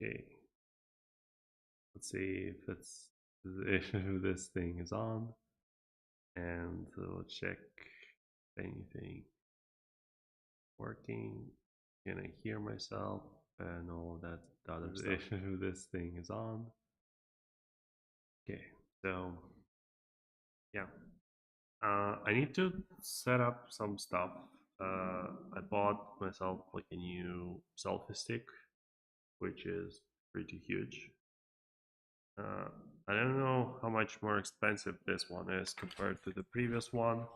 Okay, let's see if this thing is on, and we'll check if anything working. Can I hear myself? No, that's the other stuff. If this thing is on. Okay, so yeah, I need to set up some stuff. I bought myself like a new selfie stick, which is pretty huge. Uh, I don't know how much more expensive this one is compared to the previous one,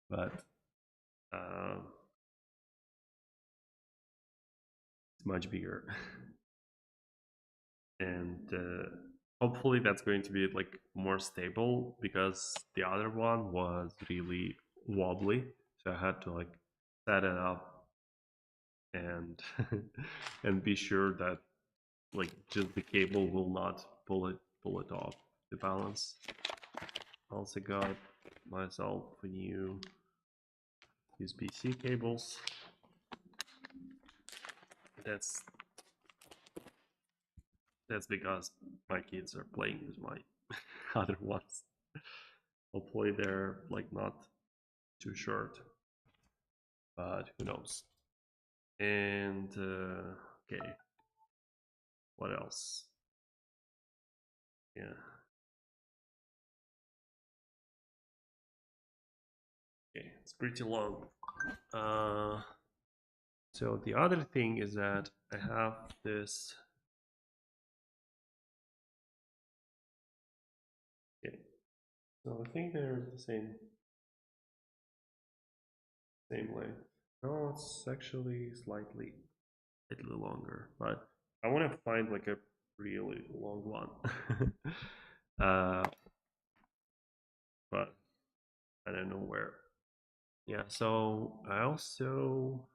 but uh, it's much bigger. And hopefully that's going to be like more stable, because the other one was really wobbly, so I had to like set it up and and be sure that like just the cable will not pull it off the balance. Also got myself a new USB-C cables. That's because my kids are playing with my other ones. Hopefully they're like not too short, but who knows. And okay, what else? Yeah. Okay, it's pretty long. So the other thing is that I have this. Okay, so I think they're the same length. No, it's actually slightly longer, but I want to find like a really long one. uh, but I don't know where. Yeah, so I also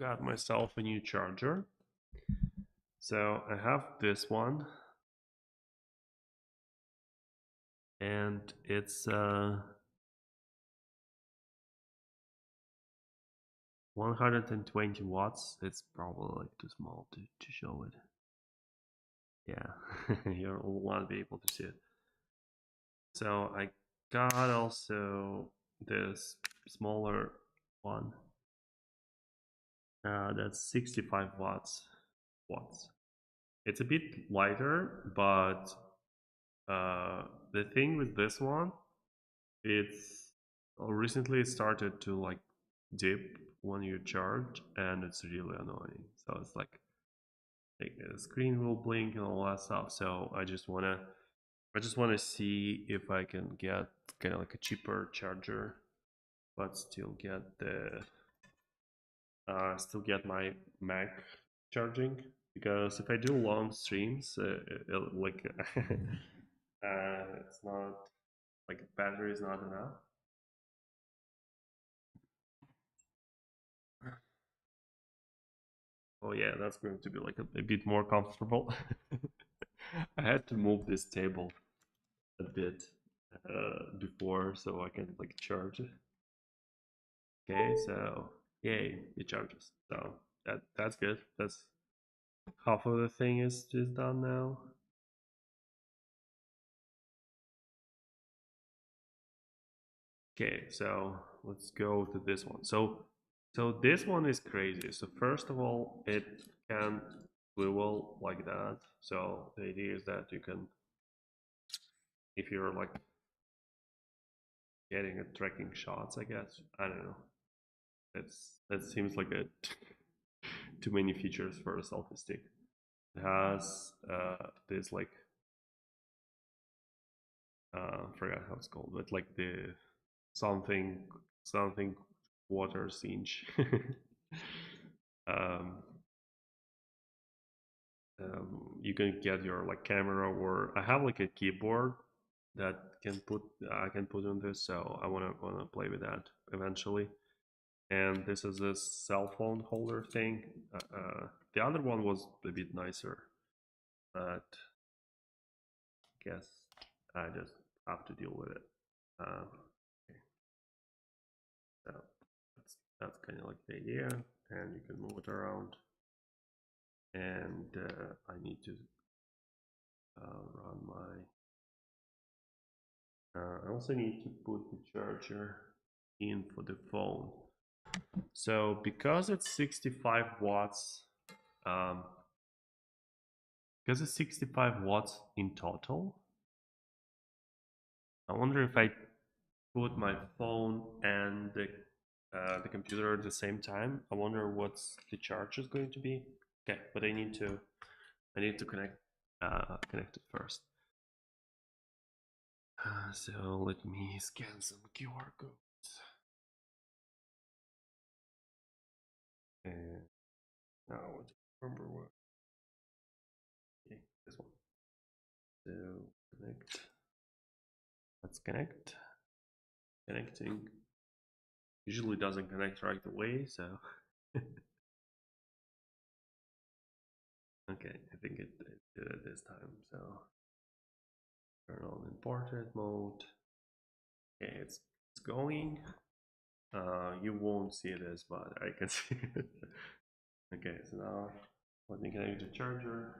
got myself a new charger. So I have this one, and it's 120 watts. It's probably like too small to show it. Yeah, you won't be able to see it. So I got also this smaller one. That's 65 watts. It's a bit lighter, but the thing with this one, it's recently it started to like dip when you charge, and it's really annoying. So it's like the screen will blink and all that stuff. So I just wanna see if I can get kind of like a cheaper charger, but still get my Mac charging, because if I do long streams, like it's not like battery is not enough. Oh yeah, that's going to be like a bit more comfortable. I had to move this table a bit before so I can like charge it. Okay, so yay, it charges. So that's good. That's half of the thing is done now. Okay, so let's go to this one. So this one is crazy. So first of all, it can swivel like that. So the idea is that you can, if you're like getting a tracking shots, I guess. I don't know. That seems like a too many features for a selfie stick. It has this like forgot how it's called, but like the something something water cinch. um, you can get your like camera, or I have like a keyboard that I can put on this, so I wanna play with that eventually. And this is a cell phone holder thing. The other one was a bit nicer, but I guess I just have to deal with it. Okay. So that's kind of like the idea, and you can move it around. And I need to run my. I also need to put the charger in for the phone. So because it's 65 watts, um, because it's 65 watts in total, I wonder if I put my phone and the computer at the same time. I wonder what's the charge is going to be. Okay, but I need to connect it first. So let me scan some QR codes. And now I don't remember what. Okay, this one. So connect. Let's connect. Connecting. Usually doesn't connect right away, so. Okay, I think it did it this time. So turn on in portrait mode. Okay, it's going. You won't see this, but I can see it. Okay, so now let me connect the charger.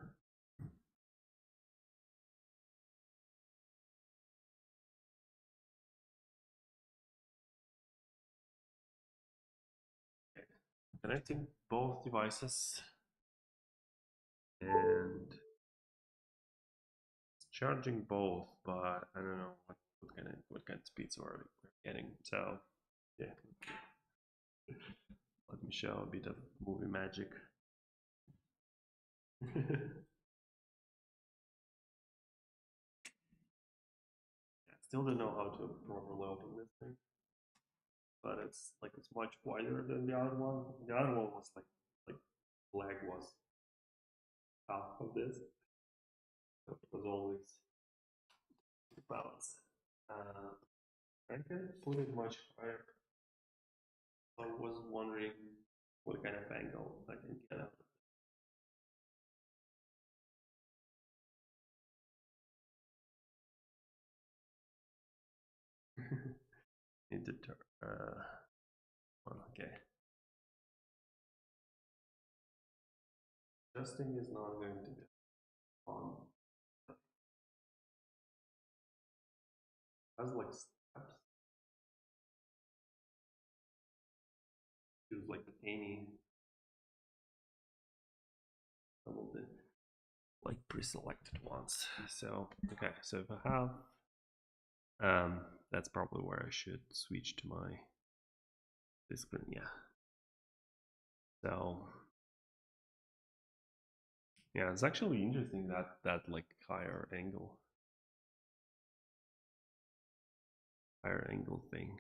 Okay. Connecting both devices, and it's charging both, but I don't know what kind of speeds we're getting. So yeah, let me show a bit of movie magic. Still don't know how to properly open this thing, but it's much wider than the other one. The other one was like leg was half of this. So it was always balance. I can put it much higher. I was wondering what kind of angle I can get out. Need to turn. Okay. Adjusting is not going to be fun. It has like steps. Feels like any some of the like pre-selected ones. So okay, so if I have that's probably where I should switch to my this screen, yeah. So yeah, it's actually interesting that like higher angle thing.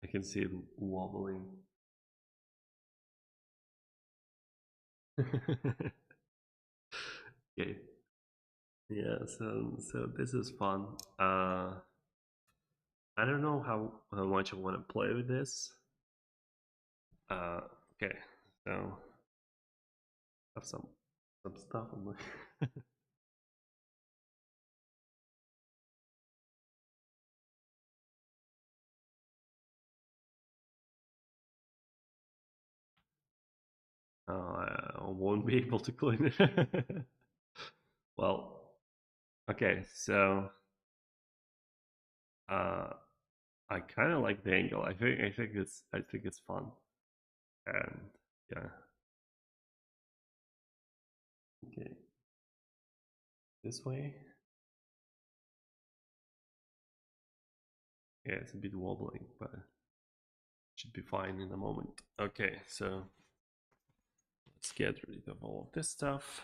I can see it wobbling. Okay. Yeah, so this is fun. I don't know how much I want to play with this. Uh, okay, so have some stuff on my. I won't be able to clean it. Well, okay, so uh, I kind of like the angle. I think it's fun, and yeah. Okay, this way. Yeah, it's a bit wobbling, but should be fine in a moment. Okay, so let's get rid of all of this stuff.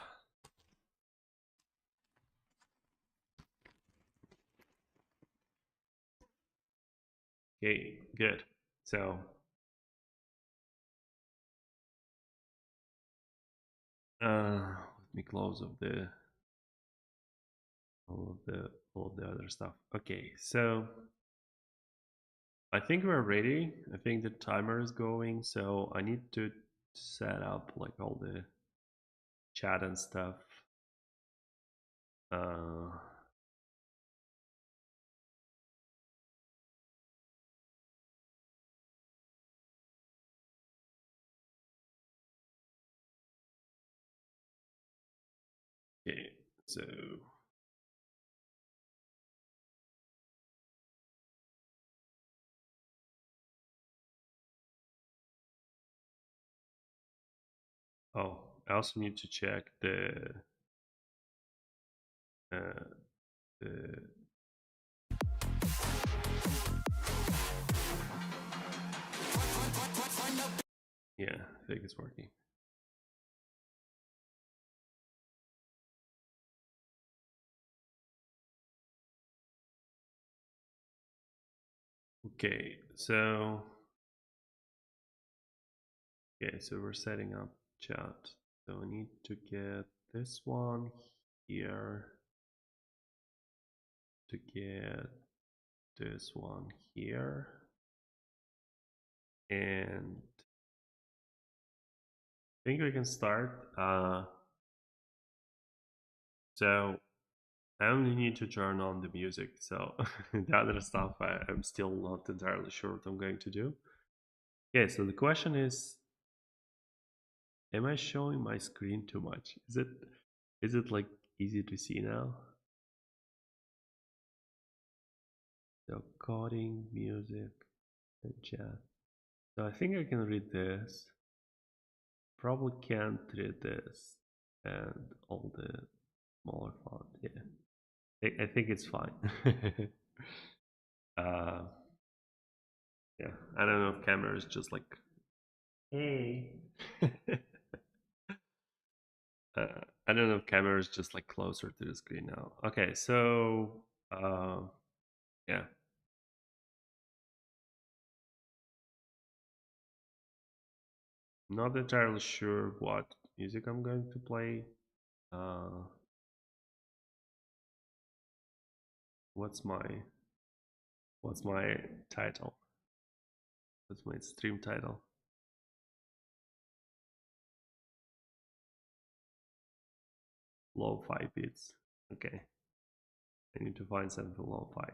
Okay, good. So let me close of the all of the other stuff. Okay, so I think we're ready. I think the timer is going, so I need to set up like all the chat and stuff. Okay, so I also need to check uh, the yeah, I think it's working. Okay, so we're setting up chat. So we need to get this one here to get this one here, and I think we can start. So I only need to turn on the music. So the other stuff, I'm still not entirely sure what I'm going to do. Okay, so the question is, am I showing my screen too much? Is it like easy to see now? So coding, music, and chat. So I think I can read this. Probably can't read this and all the smaller font. Yeah, I think it's fine. uh, yeah, I don't know if camera is just like, hey. I don't know if camera is just like closer to the screen now. Okay, so yeah. Not entirely sure what music I'm going to play. Uh, what's my title? What's my stream title? Lofi Beats. Okay. I need to find something for lo-fi.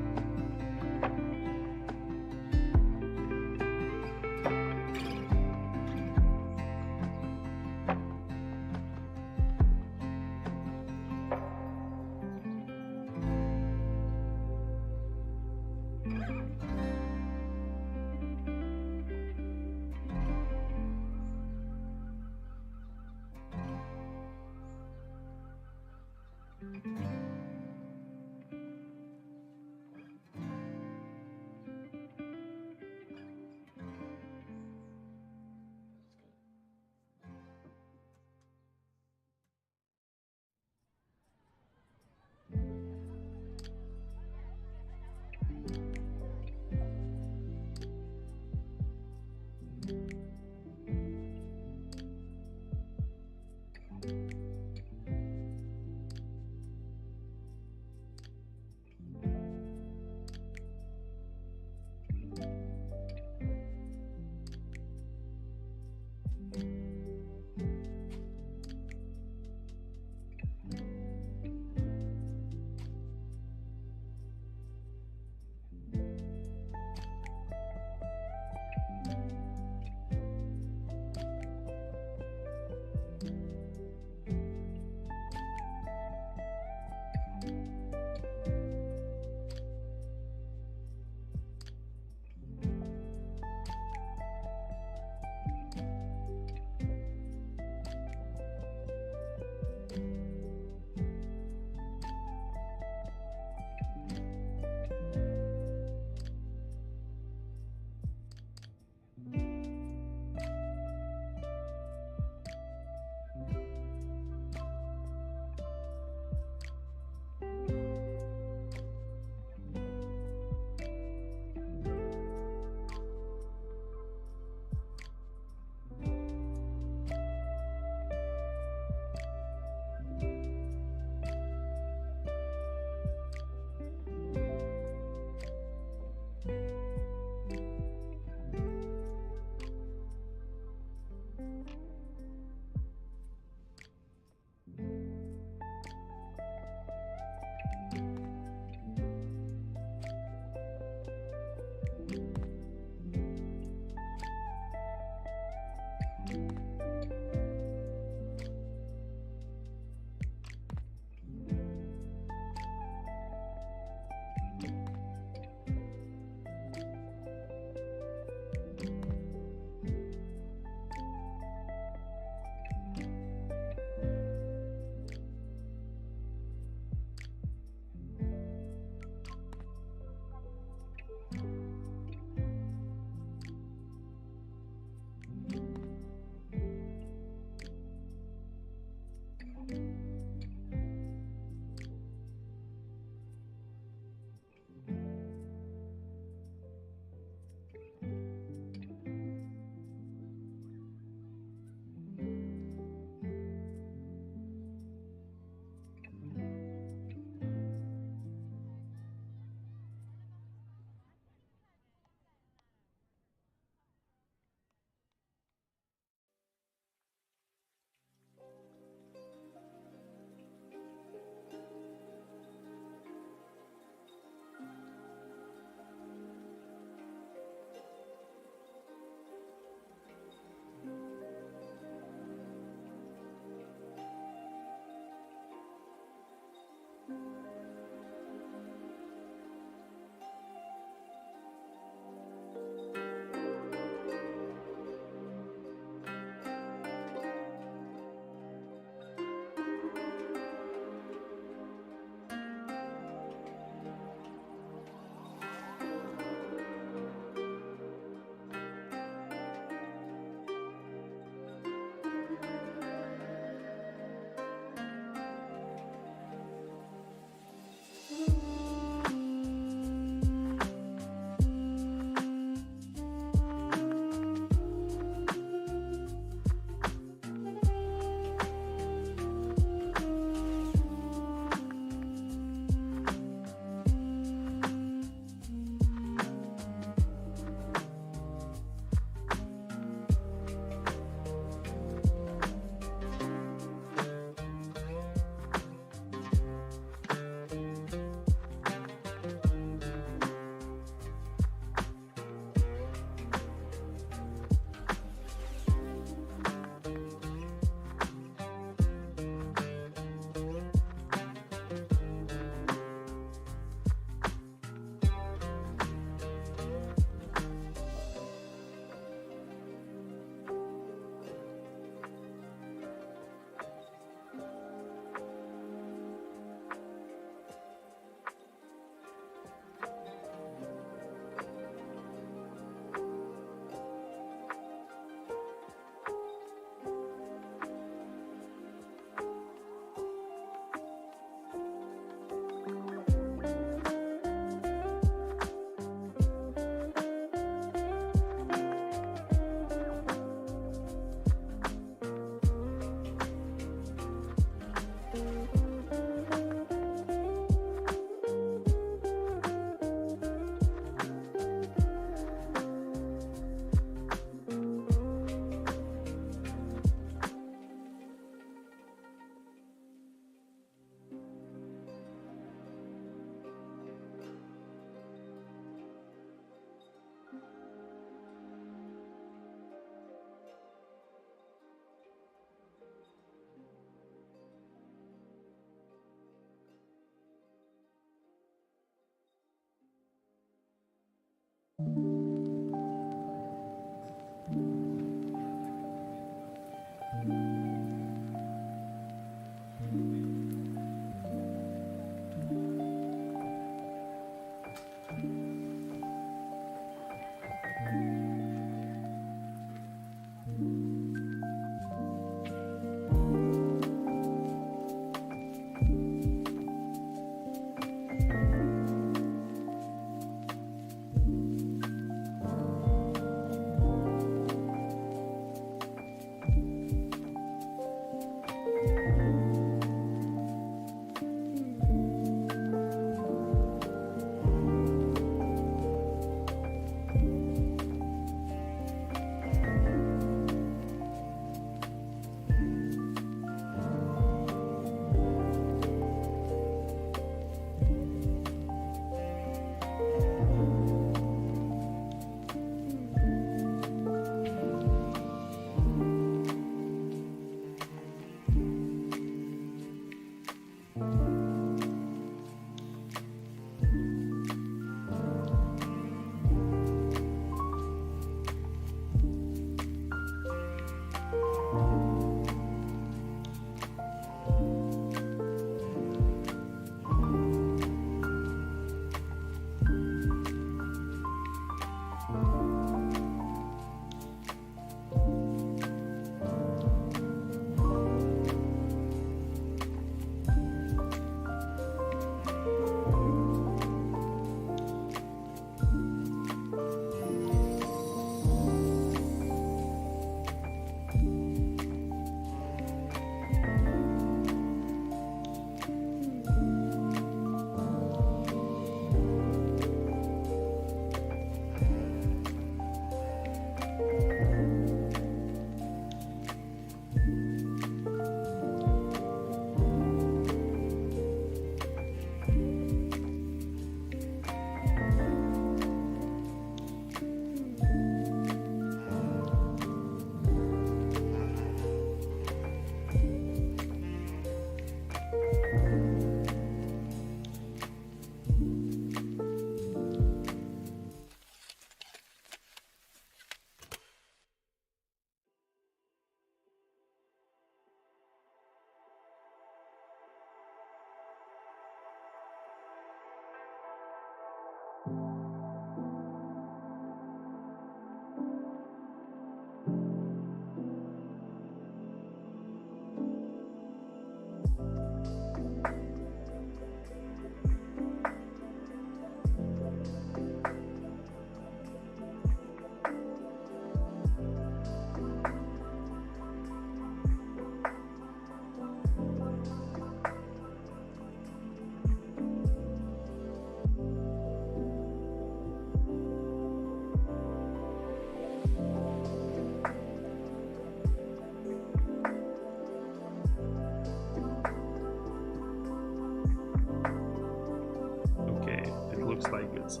looks like it's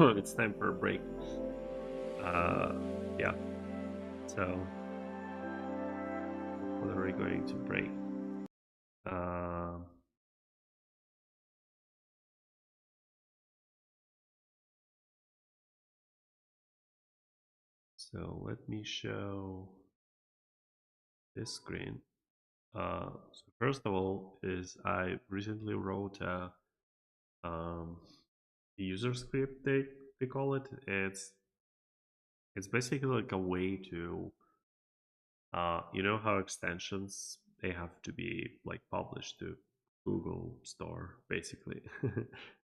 it's time for a break. Uh, yeah. So what are we going to break? Uh, so let me show this screen. So first of all, is I recently wrote a user script. They call it. It's basically like a way to you know how extensions they have to be like published to Google Store basically,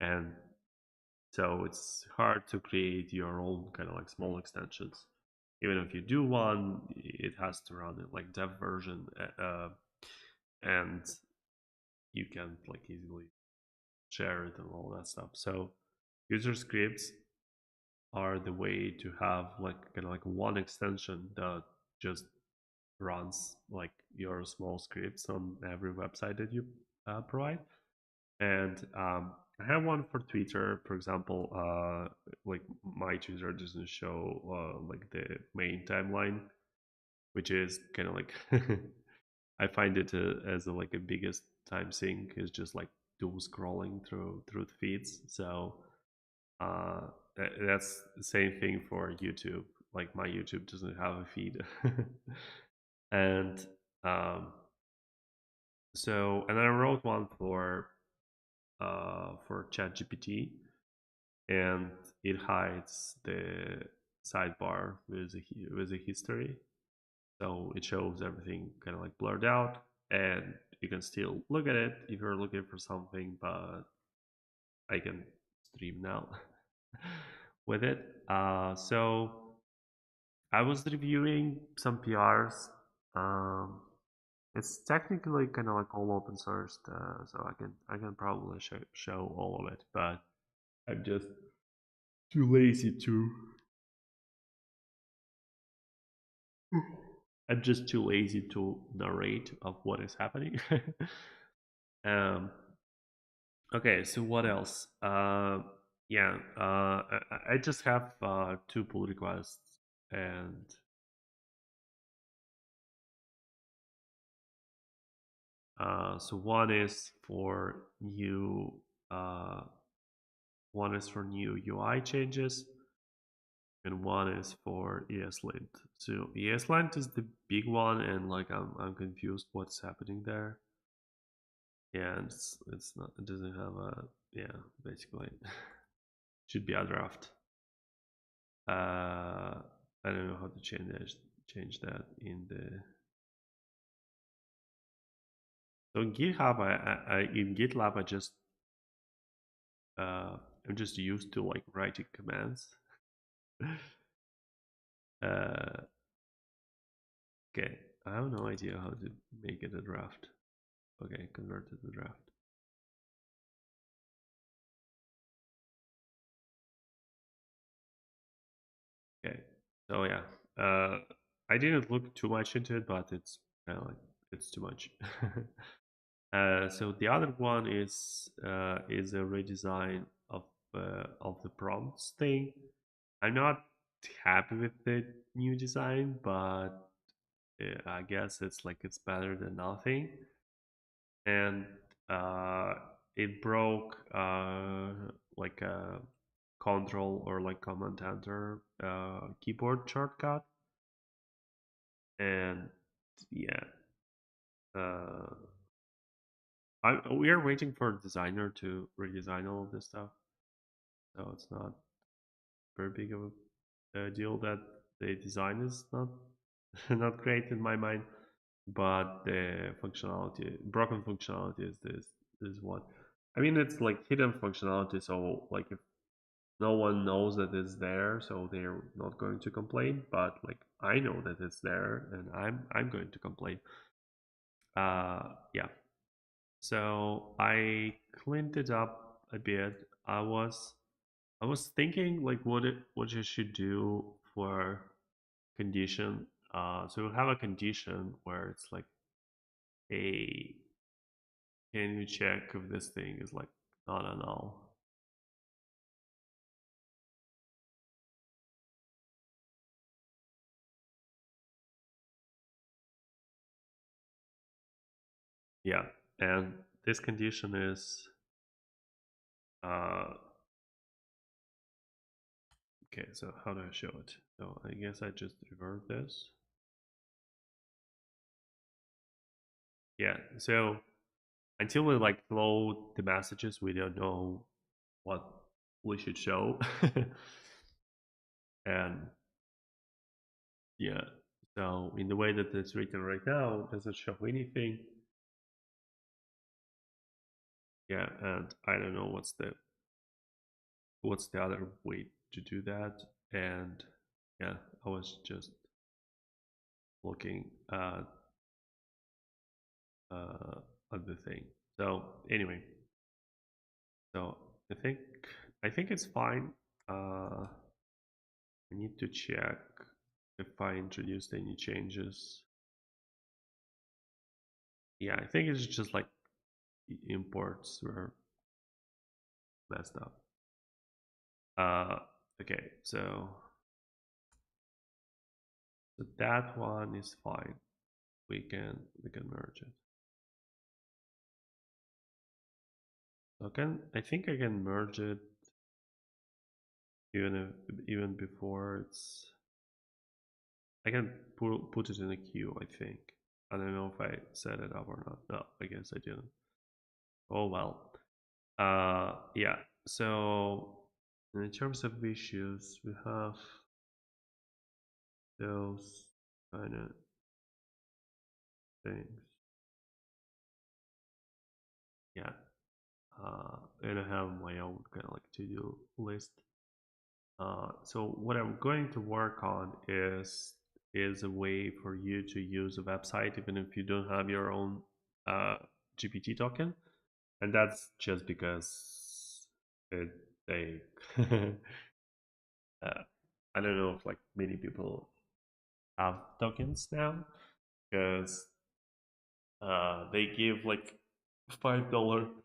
and so it's hard to create your own kind of like small extensions. Even if you do one, it has to run it like dev version, and you can like easily share it and all that stuff. So user scripts are the way to have like kind of like one extension that just runs like your small scripts on every website that you provide. And I have one for Twitter, for example. Like my Twitter doesn't show like the main timeline, which is kind of like I find it as a, like a biggest time sink is just like doom scrolling through the feeds. So uh, that's the same thing for YouTube. Like my YouTube doesn't have a feed, and um, so and I wrote one for ChatGPT, and it hides the sidebar with a history, so it shows everything kind of like blurred out, and you can still look at it if you're looking for something, but I can stream now with it. So I was reviewing some PRs. Um, it's technically kind of like all open source, so I can probably show all of it, but I'm just too lazy to. I'm just too lazy to narrate of what is happening. um, okay, so what else? Yeah, I just have two pull requests, and so uh, one is for new UI changes, and one is for ESLint. So ESLint is the big one, and like I'm confused what's happening there. Yeah, and it's not, it doesn't have a, yeah, basically should be a draft. I don't know how to change that in the. So in GitHub, I in GitLab I just uh I'm just used to like writing commands. uh okay, I have no idea how to make it a draft. Okay, convert it to draft. Okay, so yeah, I didn't look too much into it, but it's kind of like it's too much. So the other one is a redesign of the prompts thing. I'm not happy with the new design, but I guess it's like it's better than nothing. And uh, it broke like a control or like command enter keyboard shortcut, and yeah, uh, we are waiting for a designer to redesign all of this stuff, so it's not very big of a deal that the design is not not great in my mind, but the functionality, broken functionality is this is what I mean. It's like hidden functionality, so like if no one knows that it's there, so they're not going to complain. But like I know that it's there, and I'm going to complain. Yeah. So I cleaned it up a bit. I was thinking like what you should do for condition. So you have a condition where it's like, hey, can you check if this thing is like not a null? Yeah, and this condition is uh, okay. So how do I show it? So I guess I just revert this. Yeah. So until we like load the messages, we don't know what we should show. And yeah, so in the way that it's written right now, it doesn't show anything. Yeah, and I don't know what's the other way to do that. And yeah, I was just looking uh, at the thing. So anyway, so I think I think it's fine. I need to check if I introduced any changes. Yeah, I think it's just like the imports were messed up. Uh, okay, so that one is fine. We can merge it. I think I can merge it even even before it's. I can put it in a queue. I think. I don't know if I set it up or not. No, I guess I didn't. Oh well. Yeah. So in terms of issues, we have those kind of things. Yeah. And I have my own kind of like to-do list. So what I'm going to work on is a way for you to use a website even if you don't have your own uh, GPT token, and that's just because it they uh, I don't know if like many people have tokens now because they give like $5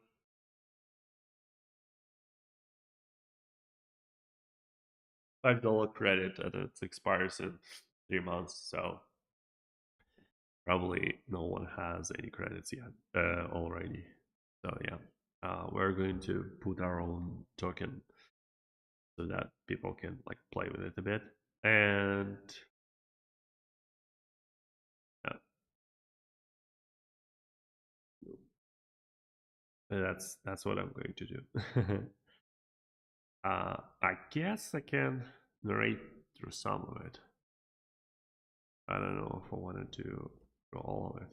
credit and it expires in 3 months. So probably no one has any credits yet already. So yeah, we're going to put our own token so that people can like play with it a bit, and yeah, that's what I'm going to do. I guess I can narrate through some of it. I don't know if I want to do all of it.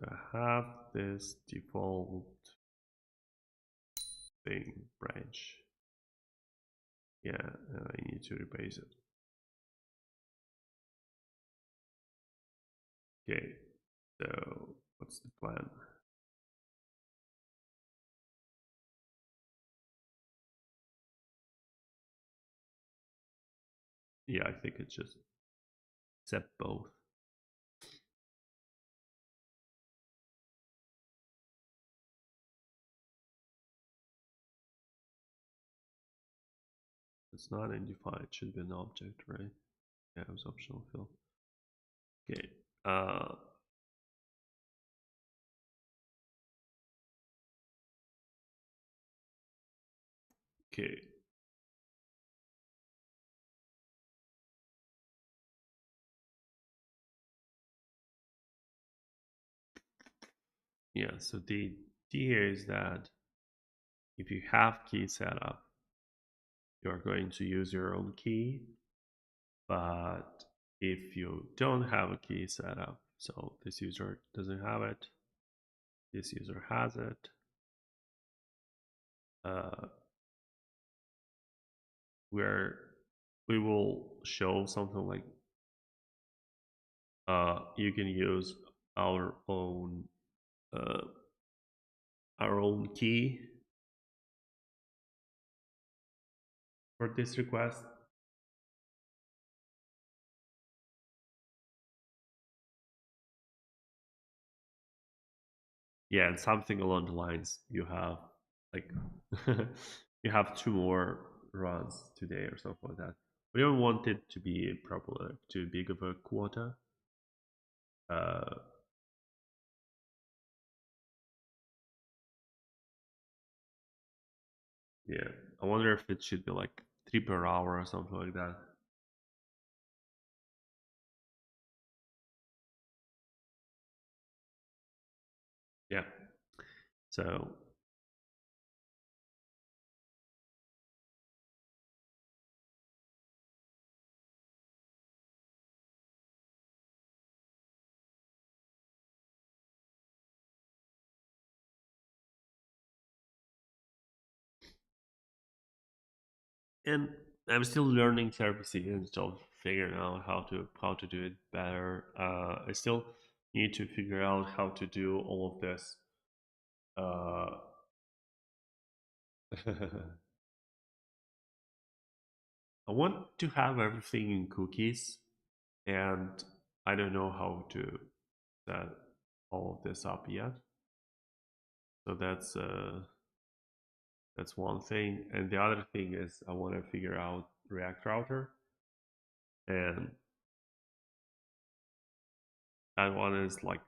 I have this default thing branch. Yeah, and I need to replace it. Okay, so what's the plan? Yeah, I think it's just set both. It's not undefined, it should be an object, right? Yeah, it was optional fill. Okay. Okay. Yeah, so the idea is that if you have key setup, you're going to use your own key. But if you don't have a key setup, so this user doesn't have it, this user has it, uh, where we will show something like you can use our own uh, key for this request. Yeah, and something along the lines you have like you have 2 more runs today or something like that. We don't want it to be probably too big of a quota. Yeah, I wonder if it should be like 3 per hour or something like that. Yeah. So and I'm still learning therapy and still figuring out how to do it better. I still need to figure out how to do all of this. Uh, I want to have everything in cookies, and I don't know how to set all of this up yet. So that's one thing, and the other thing is I want to figure out React Router, and that one is like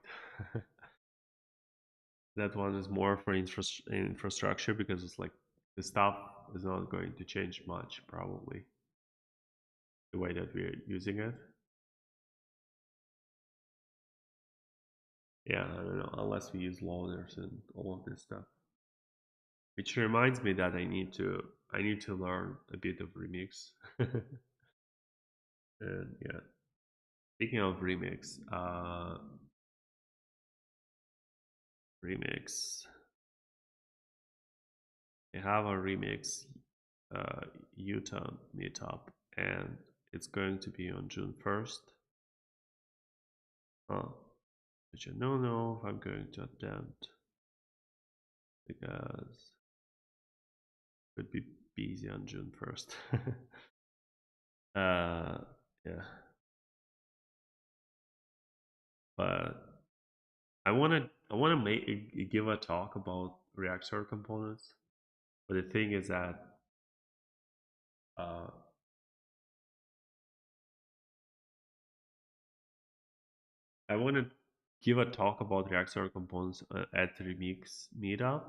that one is more for infrastructure because it's like the stuff is not going to change much probably the way that we're using it. Yeah, I don't know unless we use loaders and all of this stuff. Which reminds me that I need to learn a bit of remix. And yeah, speaking of remix, I have a remix uh, Utah meetup, and it's going to be on June 1st. Which I don't know if I'm going to attempt because it could be busy on June 1st. Yeah, but I want to give a talk about React Server components. But the thing is that uh, I want to give a talk about React Server components at the Remix meetup,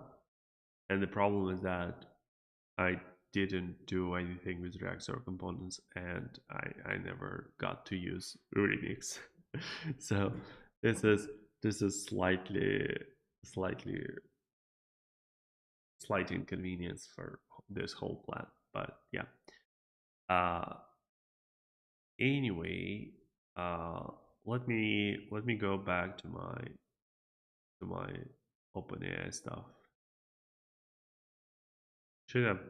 and the problem is that I didn't do anything with React Server components, and I never got to use Remix. So this is this is slightly slight inconvenience for this whole plan. But yeah. Uh, anyway, uh, let me go back to my OpenAI stuff. Should have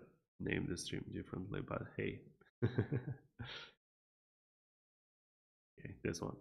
named the stream differently, but hey. Okay, this one.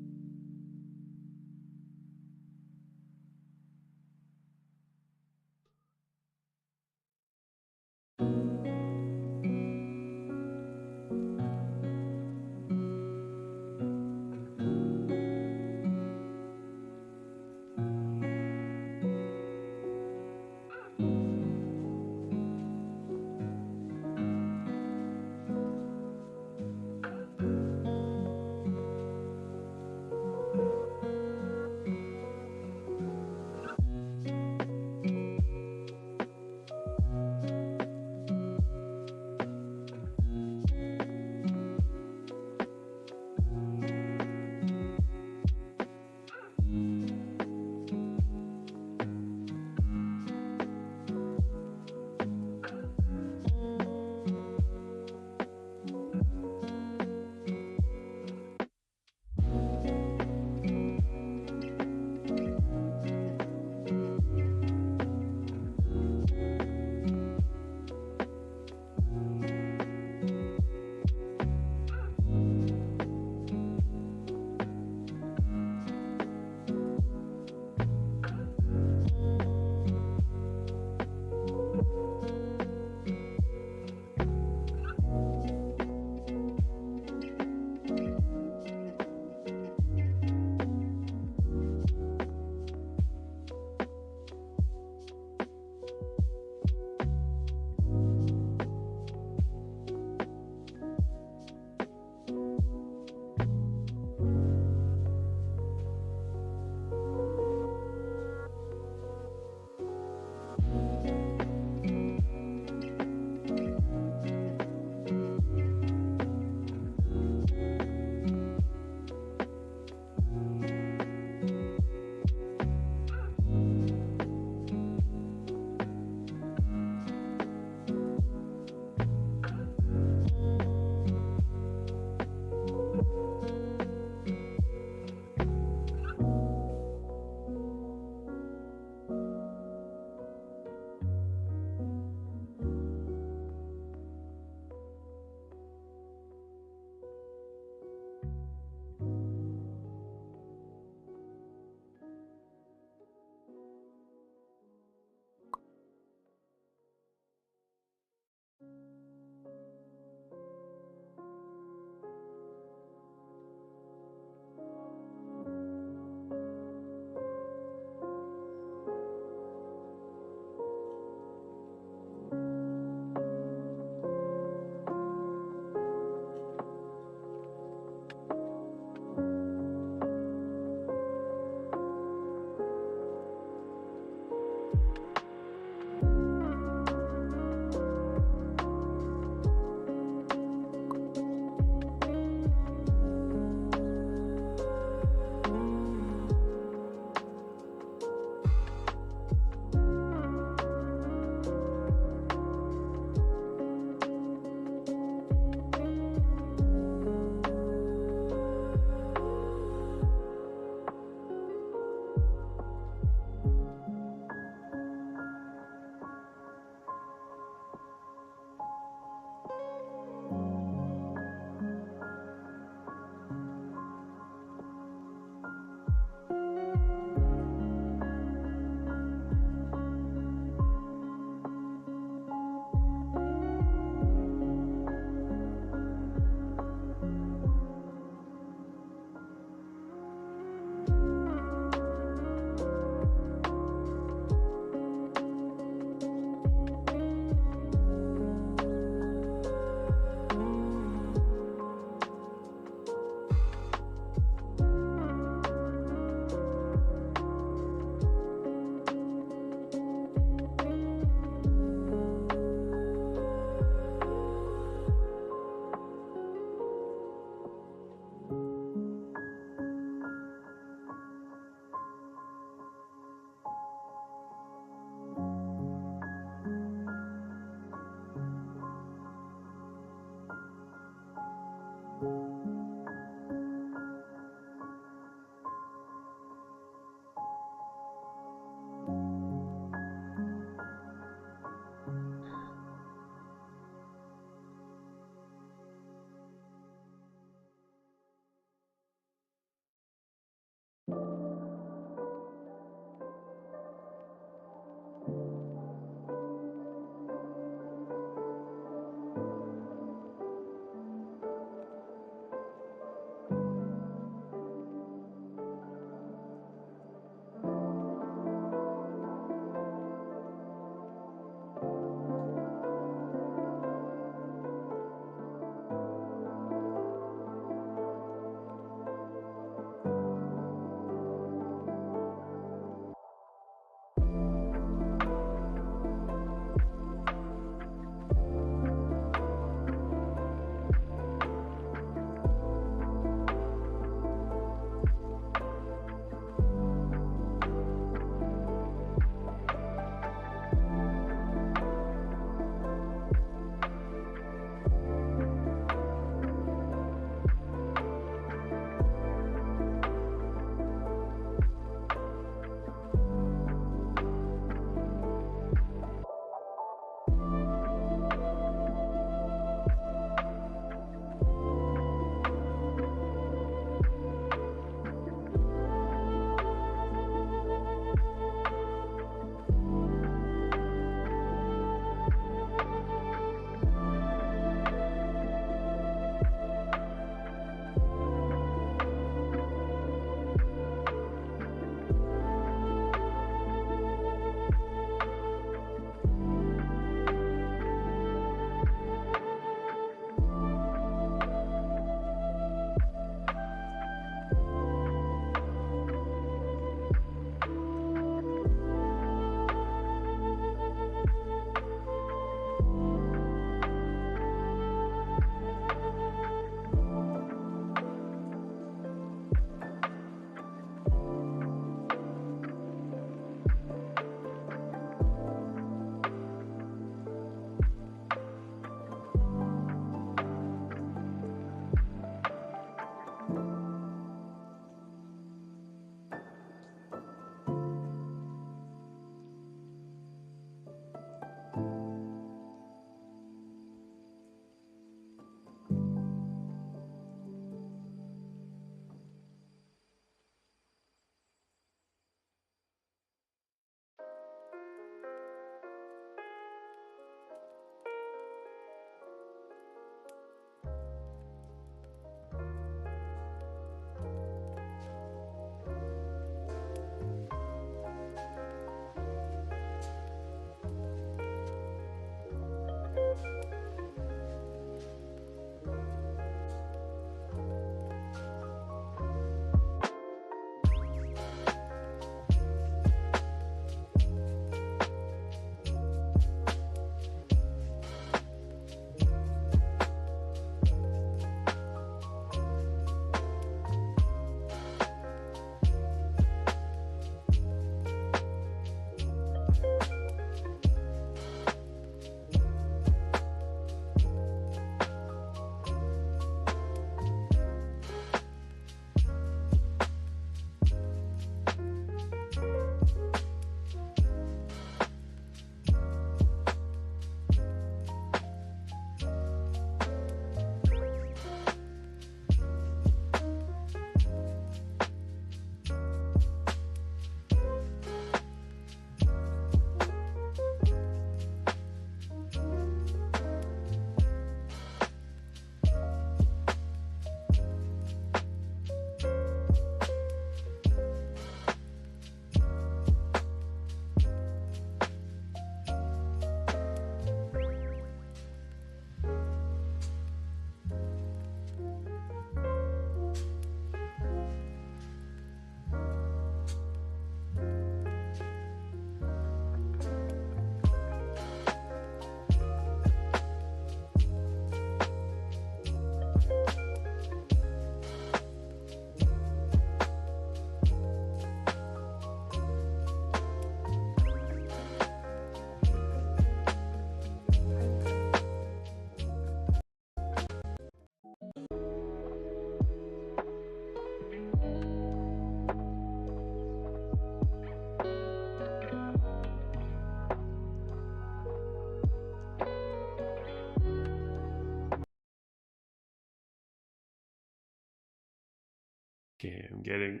Okay, I'm getting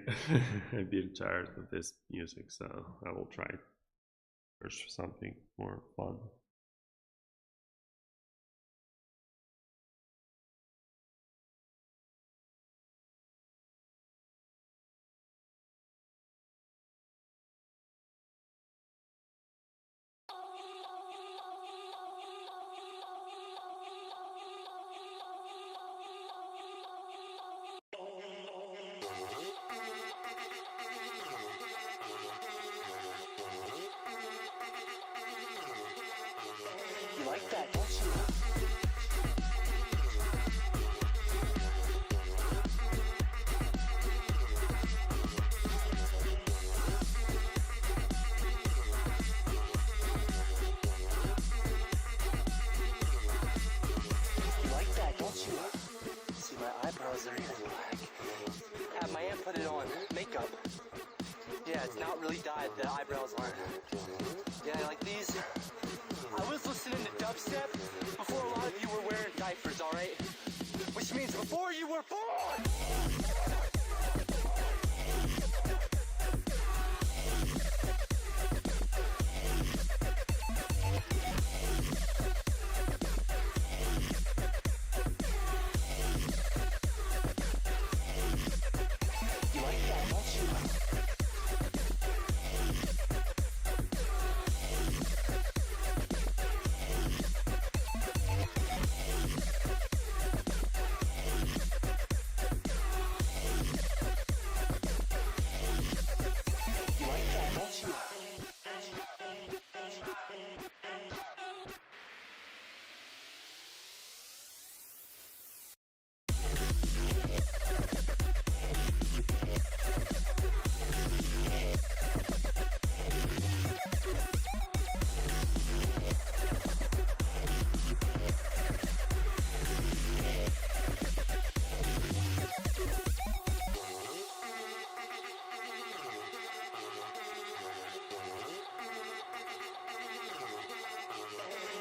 a bit tired of this music, so I will try search something more fun. You like that, don't you? You like that, don't you? See, my eyebrows are even black. Have my aunt put it on. Makeup. Yeah, it's not really dyed. The eyebrows aren't. Yeah, like these. I was listening to dubstep before a lot of you were wearing diapers, alright? Which means before you were born! You like that, don't you? You like that, don't you?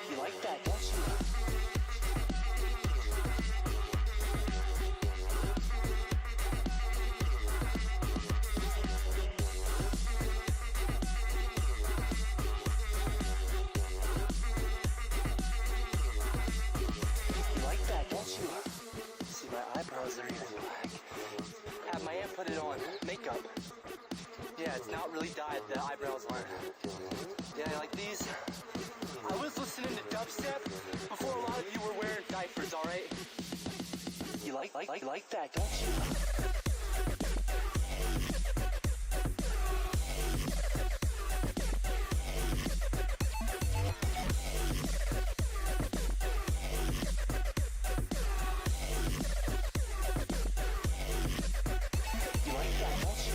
You like that, don't you? You like that, don't you? See, my eyebrows are even black. Have my aunt put it on. Makeup. Yeah, it's not really dyed. The eyebrows aren't. Yeah, like these. I was listening to dubstep before a lot of you were wearing diapers, alright? You like that, don't you? You like that, don't you?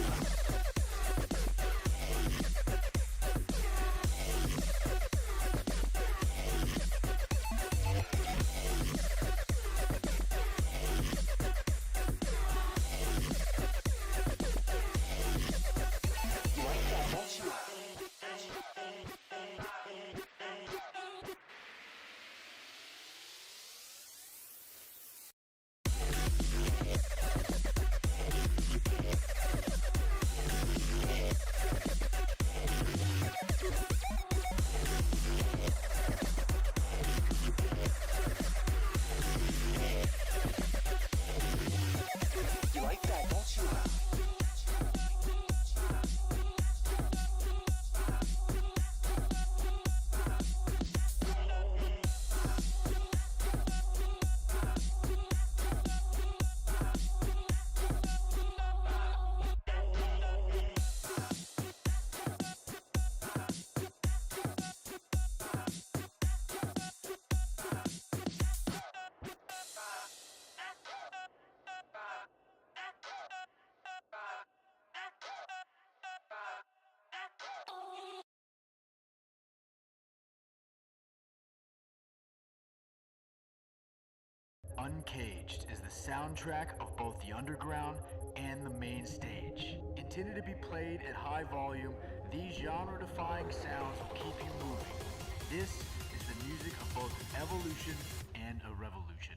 You like that, don't you? You like that, don't you? Uncaged is the soundtrack of both the underground and the main stage. Intended to be played at high volume, these genre-defying sounds will keep you moving. This is the music of both an evolution and a revolution.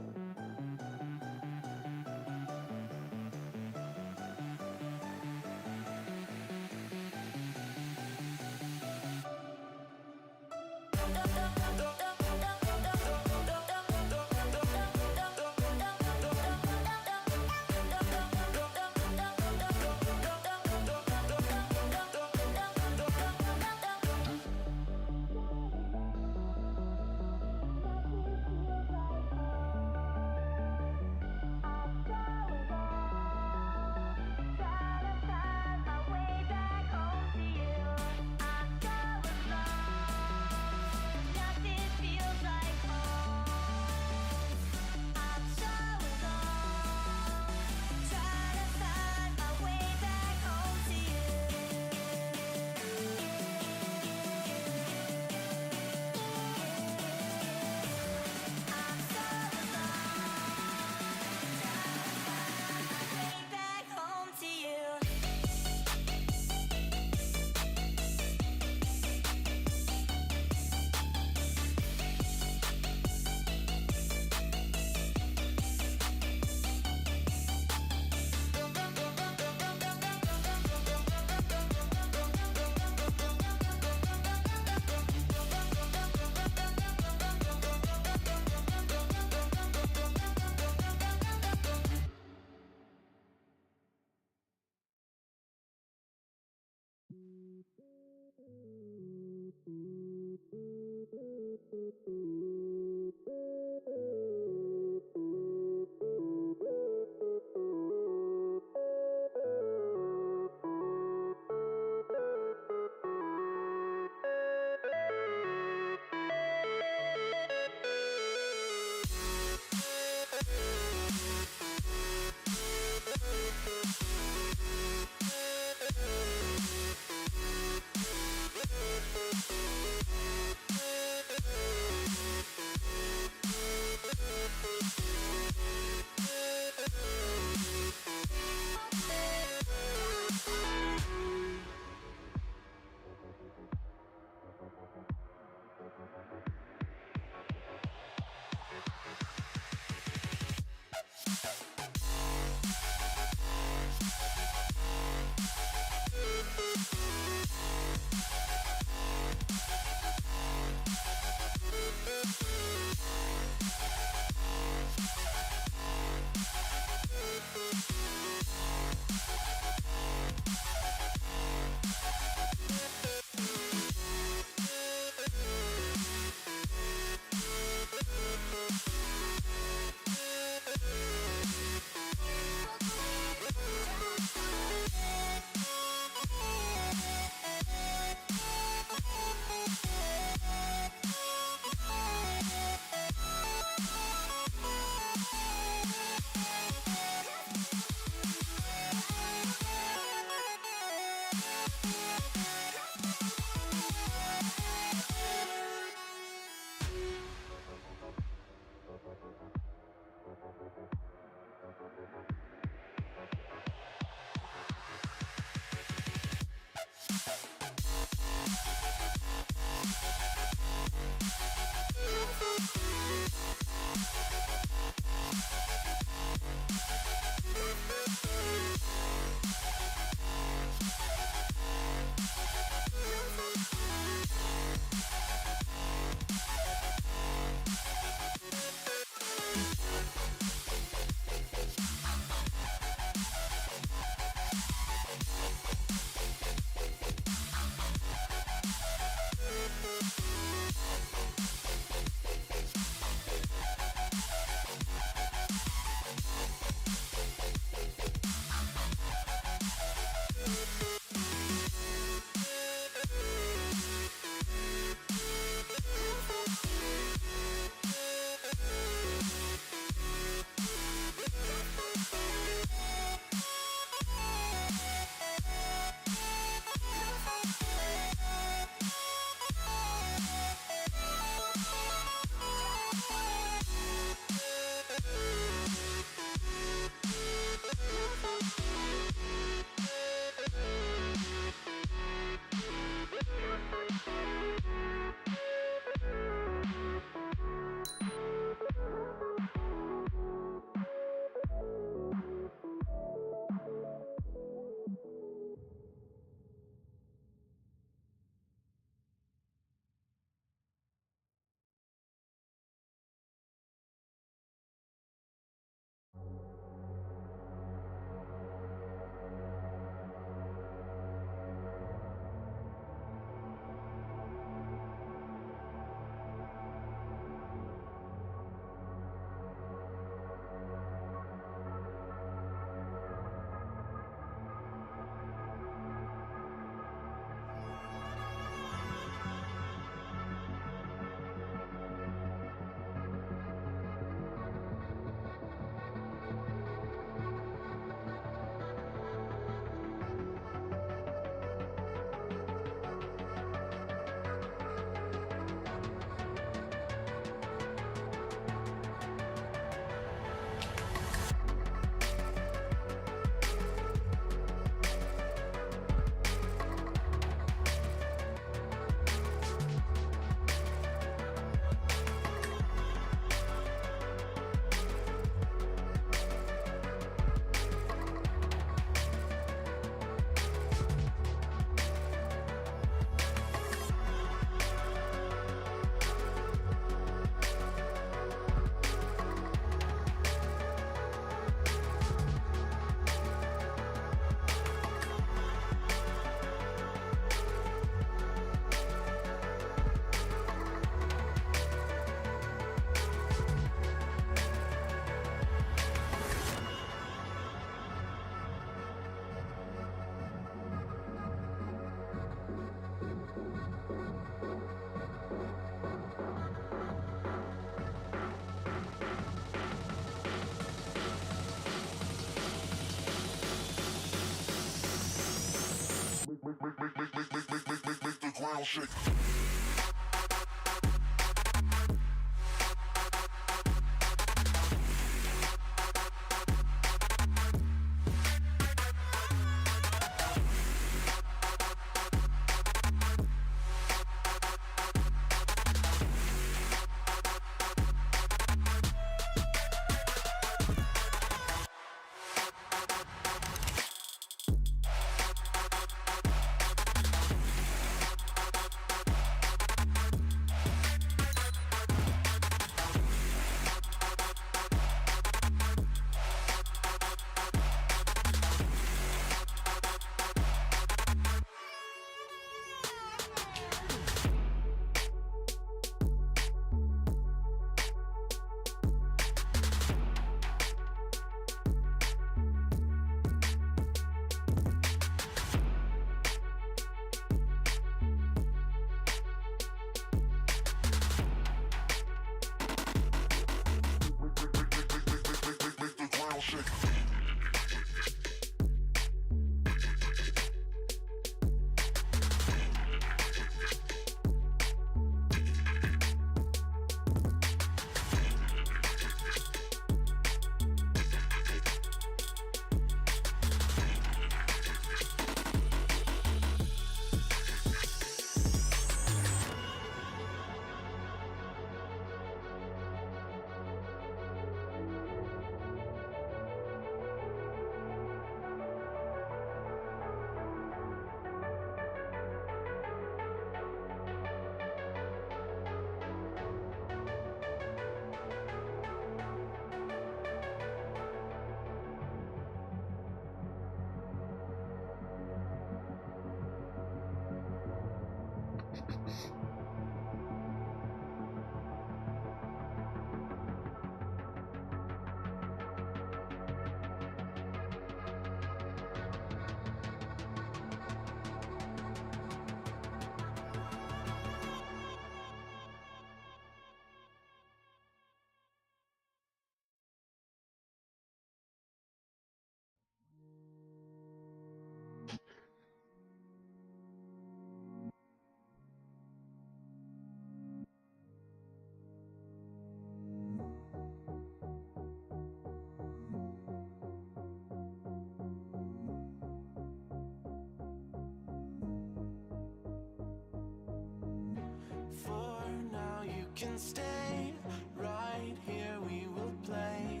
Can stay right here, we will play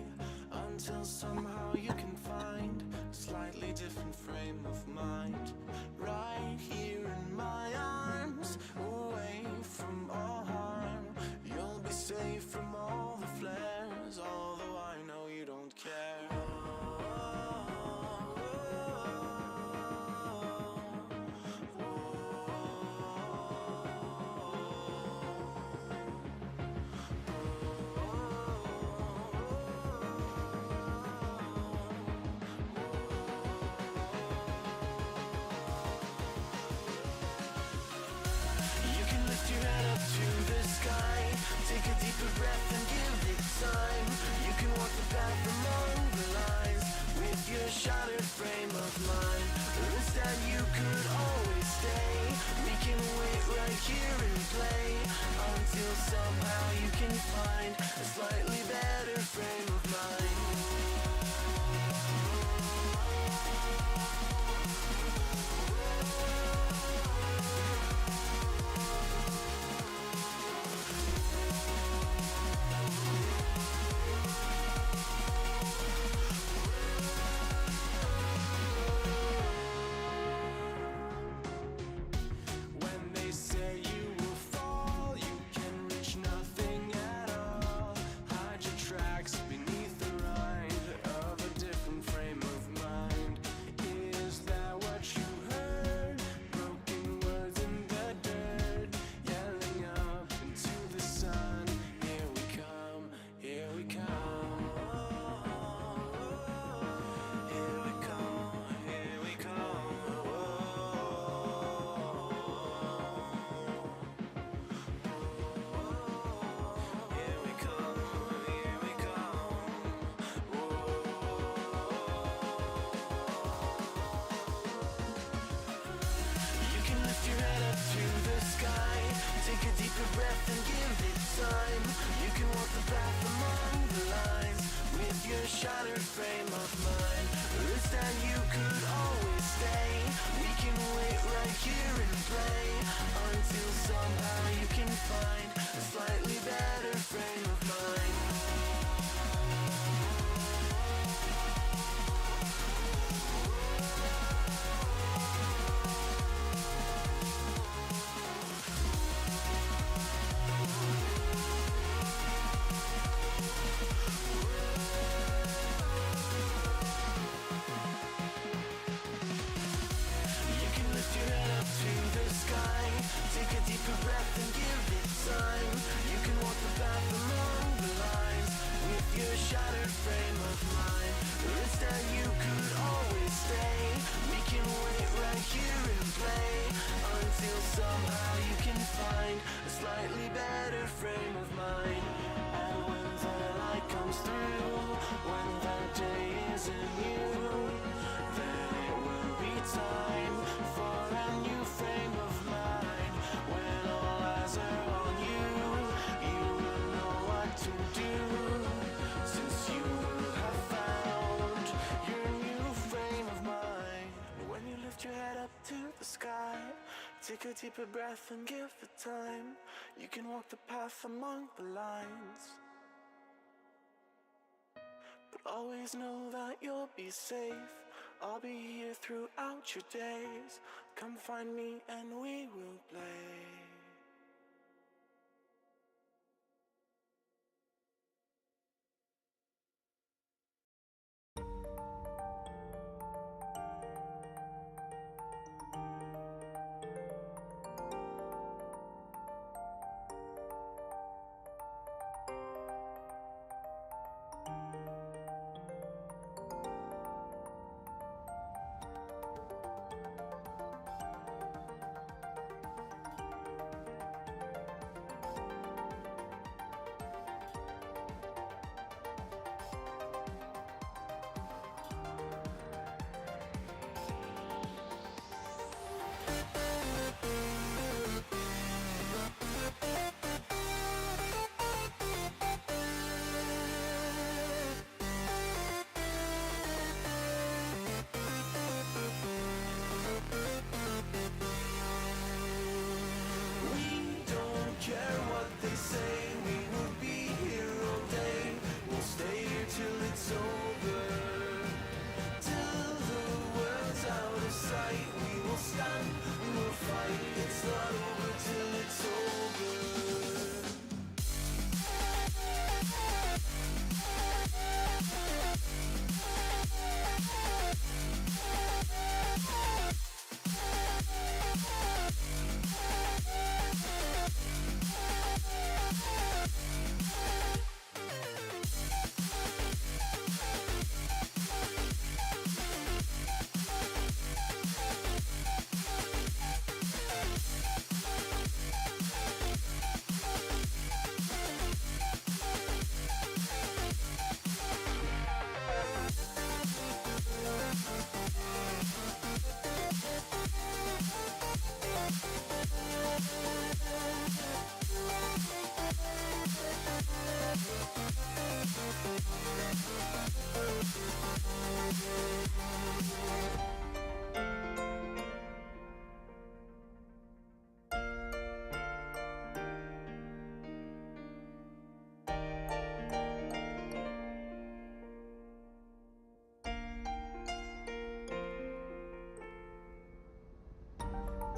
until somehow you can find a slightly different frame of mind. Right here in my arms, away from all harm, you'll be safe from all the flares, although I know you don't care. Take a deeper breath and give it time. You can walk the path among the lines with your shattered frame of mind. Or instead you could always stay. We can wait right here and play until somehow you can find a slightly better frame of mind. Tracks beneath a deeper breath and give it time. You can walk the path along the lines with your shattered frame of mind. Or instead you could always stay. We can wait right here and play until somehow you can find a slightly better frame of mind. And when the light comes through, when the day isn't new, then it will be time for a new frame of mind. When all eyes are on you, you will know what to do, since you will have found your new frame of mind. When you lift your head up to the sky, take a deeper breath and give it time. You can walk the path among the lines, but always know that you'll be safe. I'll be here throughout your days. Come find me and we will play.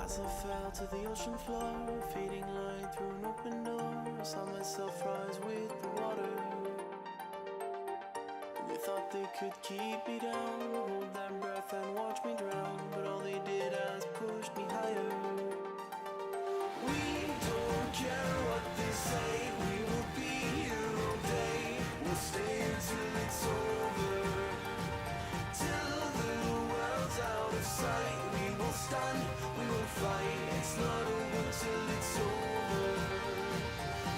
As I fell to the ocean floor, fading light through an open door, I saw myself rise with the water. And they thought they could keep me down, hold their breath and watch me drown, but all they did was push me higher. We don't care what they say, we will be here all day. We'll stay until it's over, till the world's out of sight. We will stand, we will fight, it's not over till it's over.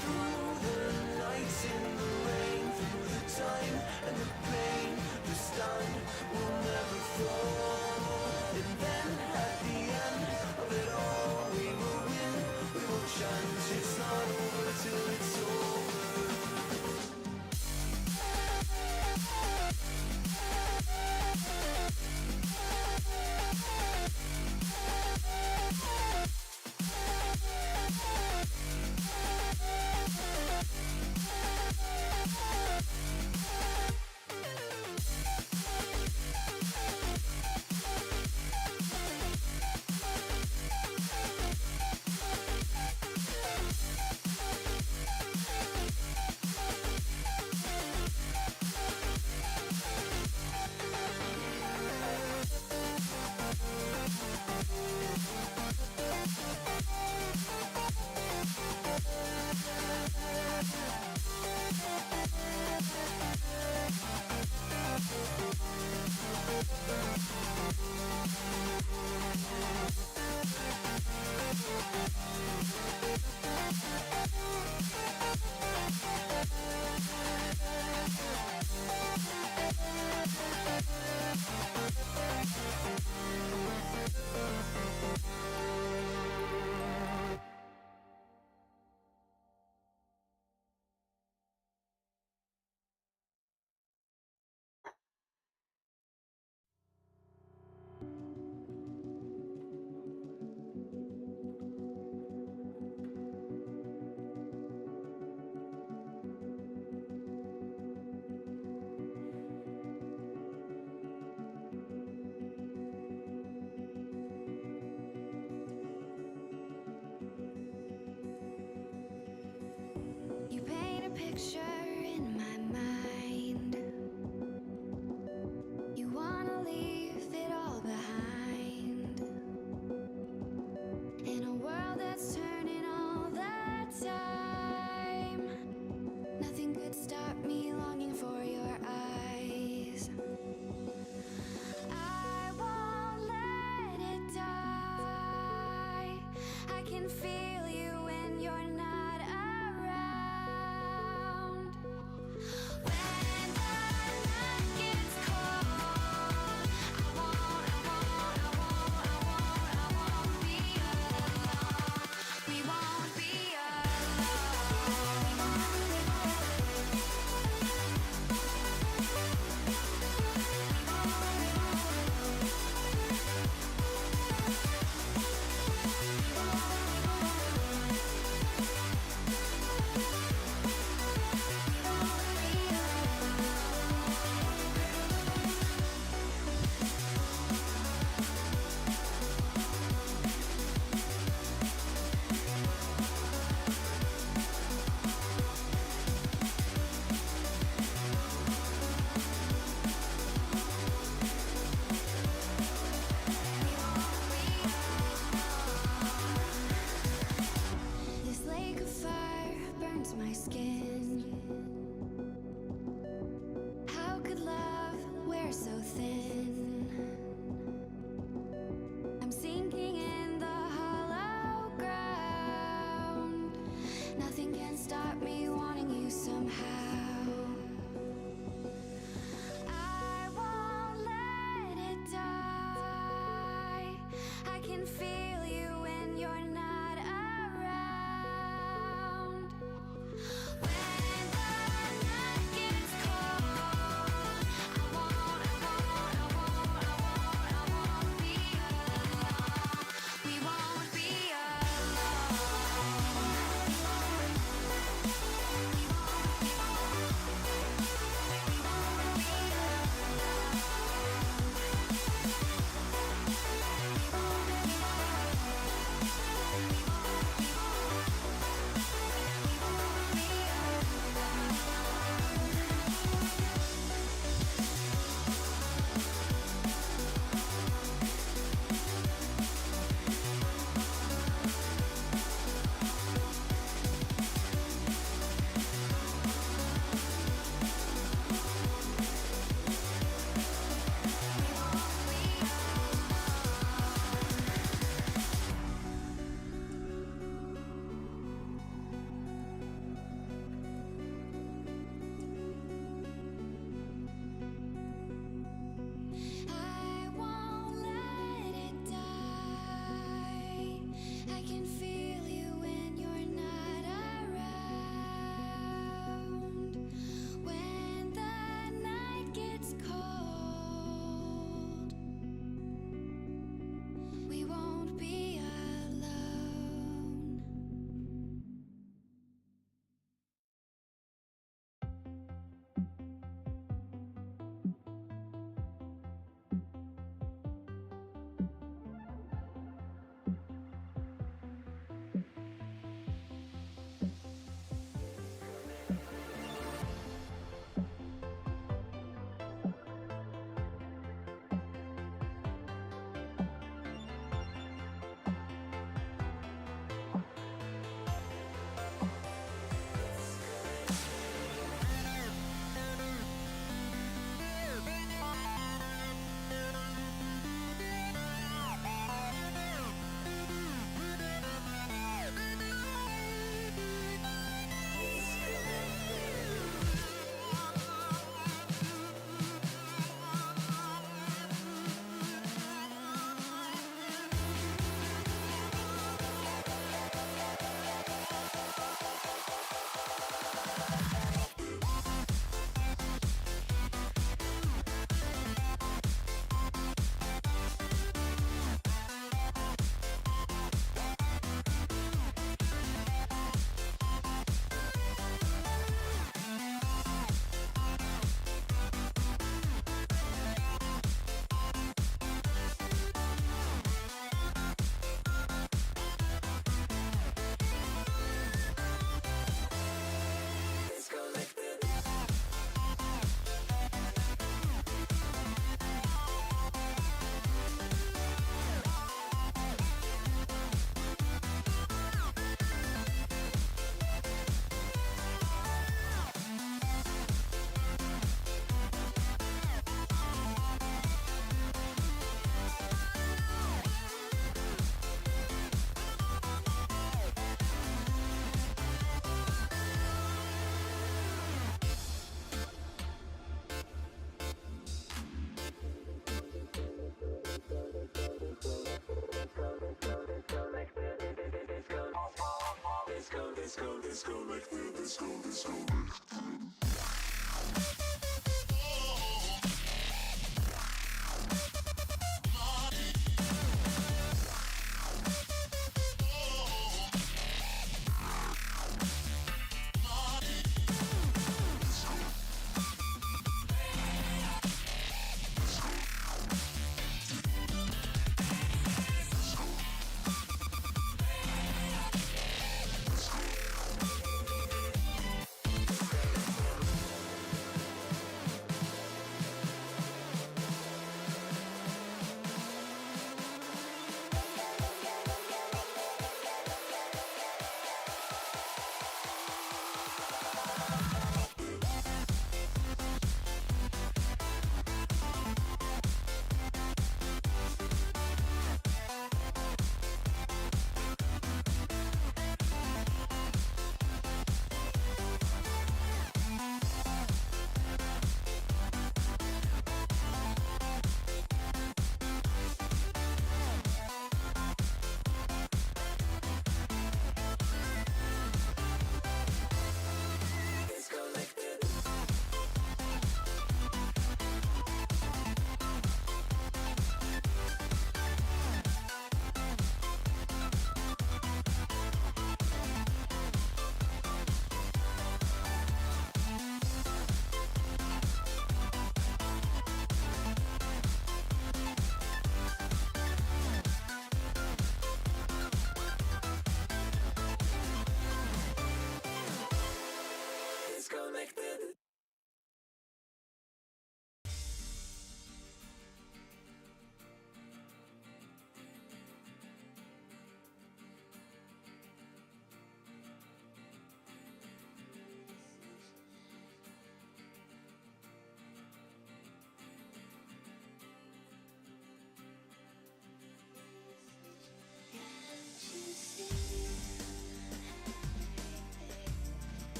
Through the nights in the rain, through the time and the pain, the stand will never fall. And then can feel you when you're not around. When the night gets cold, I won't be alone. We won't be This lake of fire burns my skin. How could love wear so thin? I'm sinking in the hollow ground. Nothing can stop me wanting you somehow. I won't let it die. I can feel you when you're not around. When the night gets cold, I won't be alone. We won't be alone.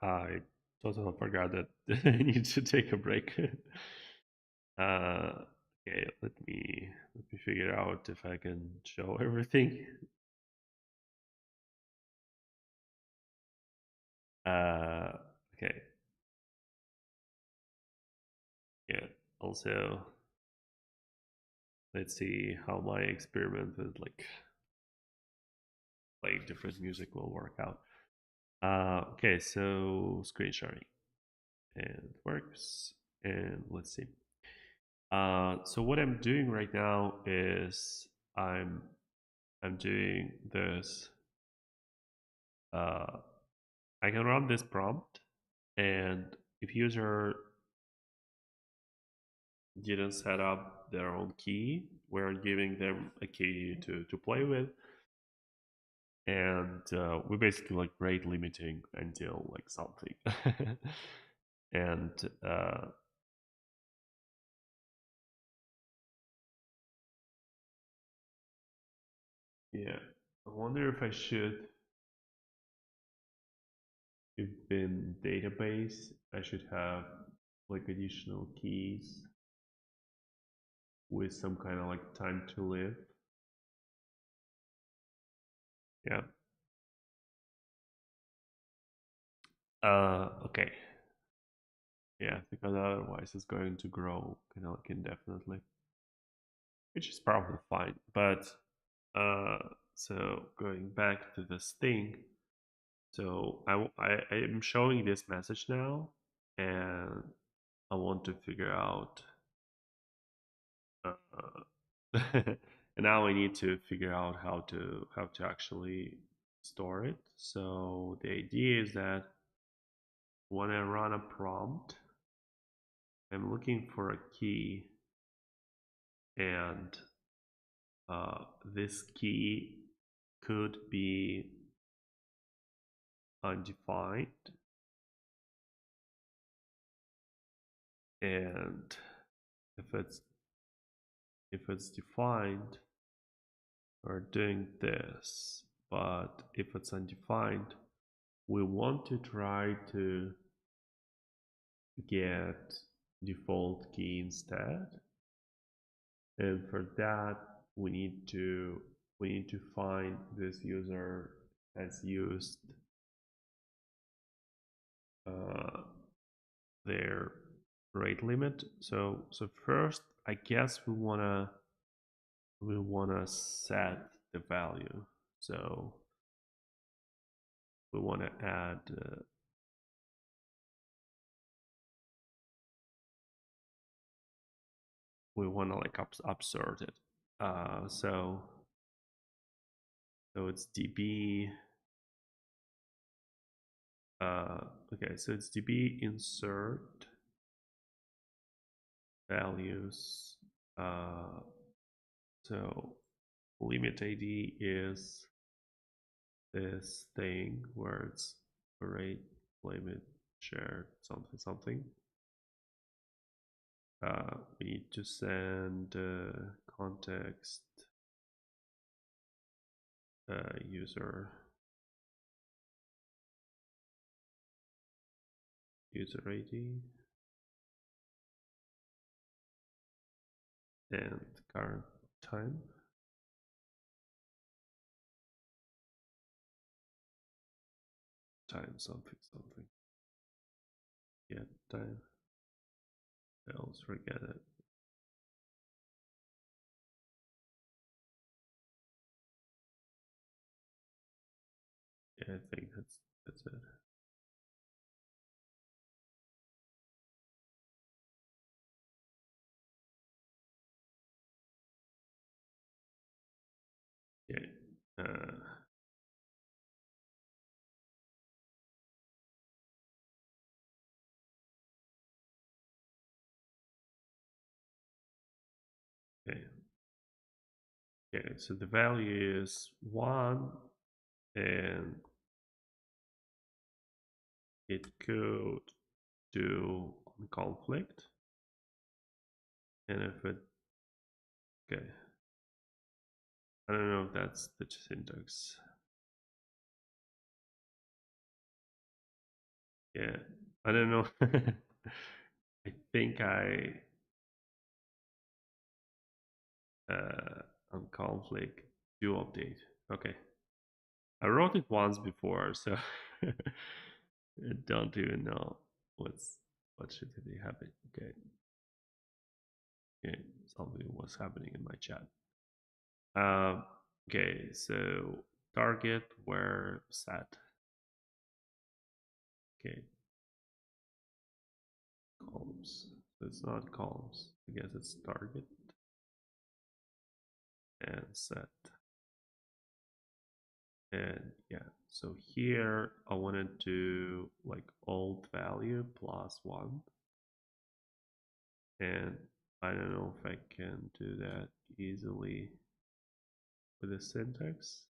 I totally forgot that I need to take a break. Okay, let me figure out if I can show everything. Uh, okay, yeah. Also, let's see how my experiment with like playing different music will work out. Okay, so screen sharing and it works, and let's see. So what I'm doing right now is I'm doing this. Uh, I can run this prompt, and if user didn't set up their own key, we're giving them a key to play with, and we basically like rate limiting until like something, and yeah, I wonder if I should, if in database I should have like additional keys with some kind of like time to live. Yeah. Okay. Yeah, because otherwise it's going to grow kind of like indefinitely, which is probably fine. But uh, so going back to this thing, so I am showing this message now, and I want to figure out. And now I need to figure out how to actually store it. So the idea is that when I run a prompt, I'm looking for a key, and this key could be undefined, and if it's defined, we're doing this. But if it's undefined, we want to try to get default key instead, and for that we need to find this user has used uh, their rate limit. So first, I guess we wanna set the value. So we wanna add we wanna like upsort it. So it's db. Okay, so it's db insert values. So limit ID is this thing where it's rate limit shared something something. We need to send context user ID and current time something something. Get time. Else forget it. Yeah, I think that's it. Yeah. Okay. Okay. So the value is 1, and it could do on conflict, and if it, okay, I don't know if that's the syntax. Yeah, I don't know. I think on conflict do update. Okay, I wrote it once before, so I don't even know what should be happening. Okay, okay, something was happening in my chat. Um, okay, so target where set. Okay, columns. So it's not columns. I guess it's target and set. And yeah, so here I want to do like old value plus one. And I don't know if I can do that easily with the syntax.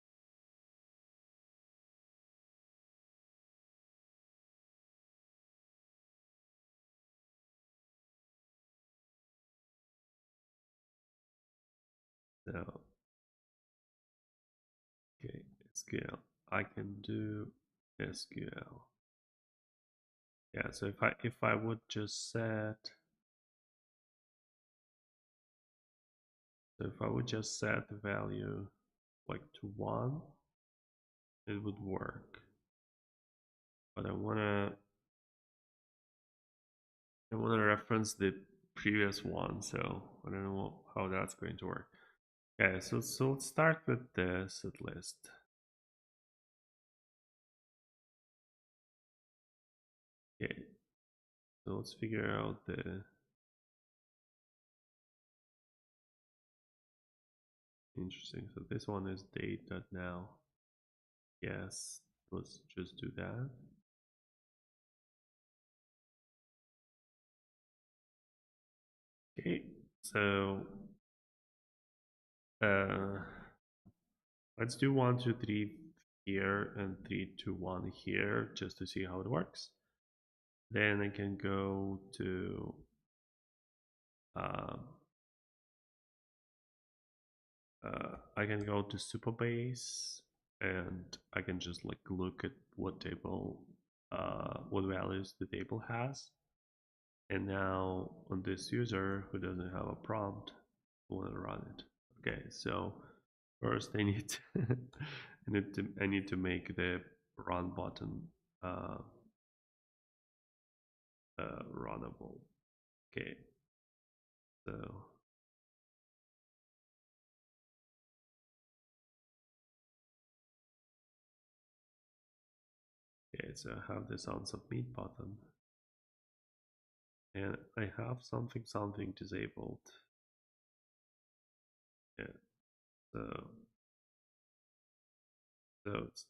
So, okay, SQL. I can do SQL. Yeah, so if I would just set, so if I would just set the value like to one, it would work. But I wanna reference the previous one, so I don't know how that's going to work. Okay, so let's start with the set list. Okay, so let's figure out the interesting. So this one is date.now. Yes, let's just do that. Okay, so let's do 1, 2, 3 here and 3, 2, 1 here just to see how it works. Then I can go to I can go to Supabase and I can just like look at what table, what values the table has. And now on this user who doesn't have a prompt, I want to run it. Okay, so first I need to, I need to make the run button runnable. Okay, so okay, so I have this on submit button, and I have something disabled. Yeah, so it's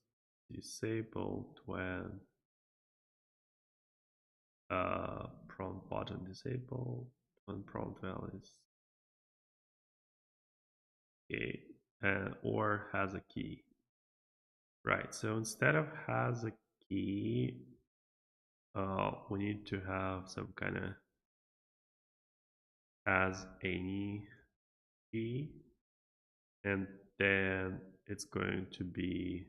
disabled when prompt button disabled when prompt values okay, or has a key. Right, so instead of has a key, we need to have some kind of has any key, and then it's going to be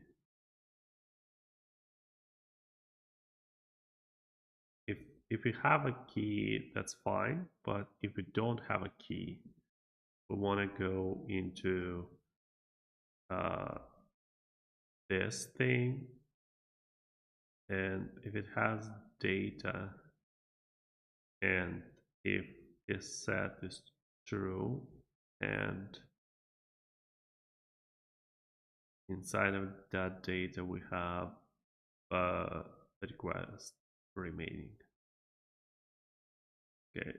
if we have a key, that's fine, but if we don't have a key, we want to go into this thing, and if it has data and if this set is true and inside of that data we have a request remaining. Okay,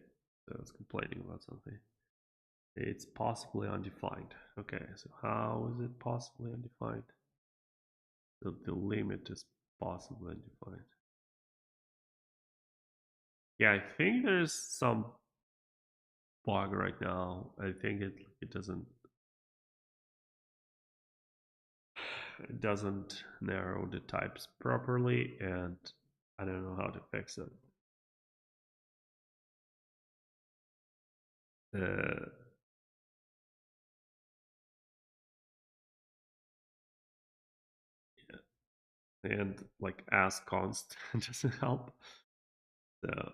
so it's complaining about something. It's possibly undefined. Okay, so how is it possibly undefined? So the limit is possibly undefined. Yeah, I think there's some bug right now. I think it doesn't narrow the types properly, and I don't know how to fix it. Uh, yeah, and like ask const doesn't help. So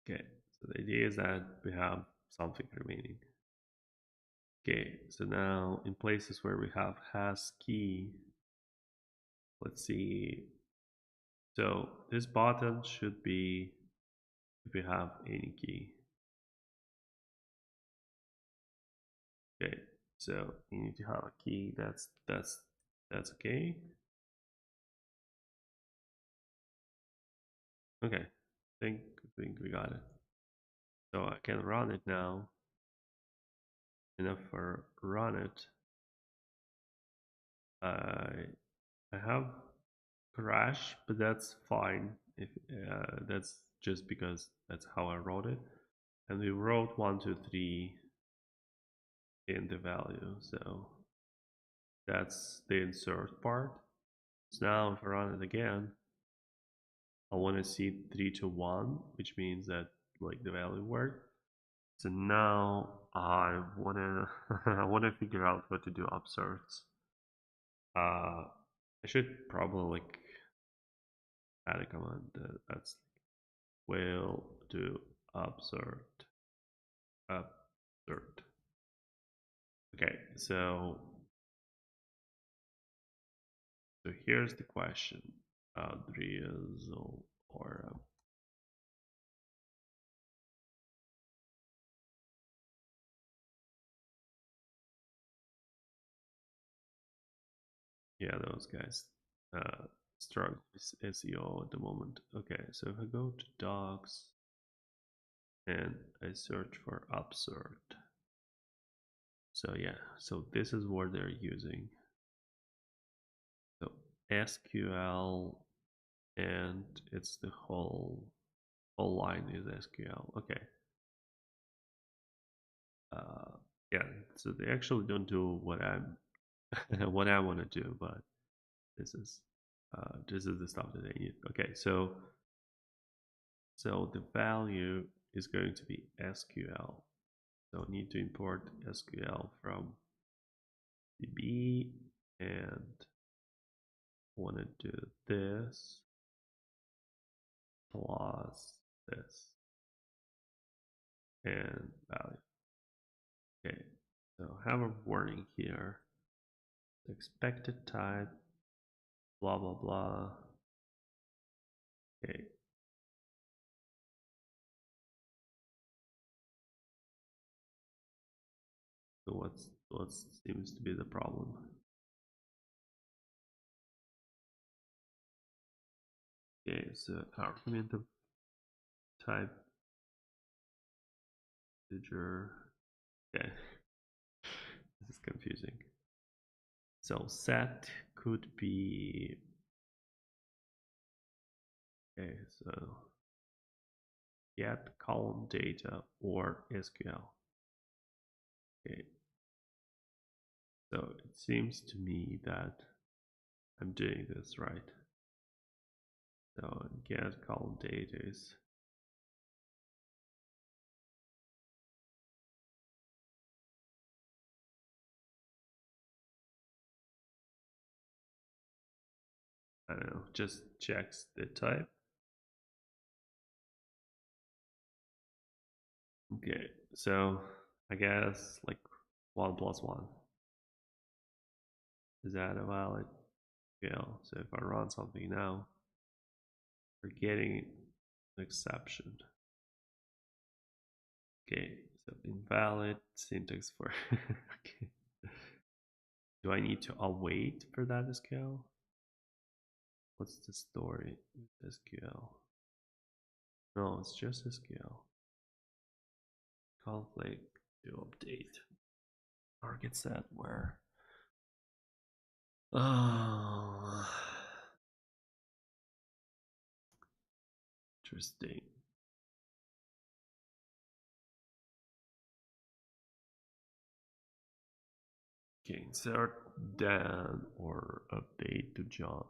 okay, so the idea is that we have something remaining. Okay, so now in places where we have has key, let's see. So this button should be if we have any key. Okay, so you need to have a key. That's okay. Okay, think we got it. So I can run it now. And if I run it, I have crash, but that's fine. If that's just because that's how I wrote it, and we wrote 1, 2, 3 in the value, so that's the insert part. So now if I run it again, I want to see 3 to 1, which means that like the value worked. So now I wanna I wanna figure out what to do upserts. I should probably like add a command that's will do upsert. Okay, so here's the question. Drizzle or yeah, those guys struggle with SEO at the moment. Okay, so if I go to docs and I search for upsert. So yeah, so this is what they're using. So SQL, and it's the whole line is SQL. Okay. Yeah, so they actually don't do what I'm what I want to do, but this is the stuff that they need. Okay, so the value is going to be SQL. So I need to import SQL from DB, and want to do this plus this and value. Okay, so have a warning here. The expected type, blah blah blah. Okay. So what seems to be the problem? Okay, so argument of type integer. Okay, this is confusing. So set could be okay. So get column data or SQL. Okay. So it seems to me that I'm doing this right. So get column data is I don't know, just checks the type. Okay, so I guess like 1 plus 1. Is that a valid scale? So if I run something now, we're getting an exception. Okay, so invalid syntax for okay. Do I need to await for that SQL? What's the story with SQL? No, it's just SQL. Conflict to update. Target set where? Oh, interesting. Okay, insert Dan or update to John.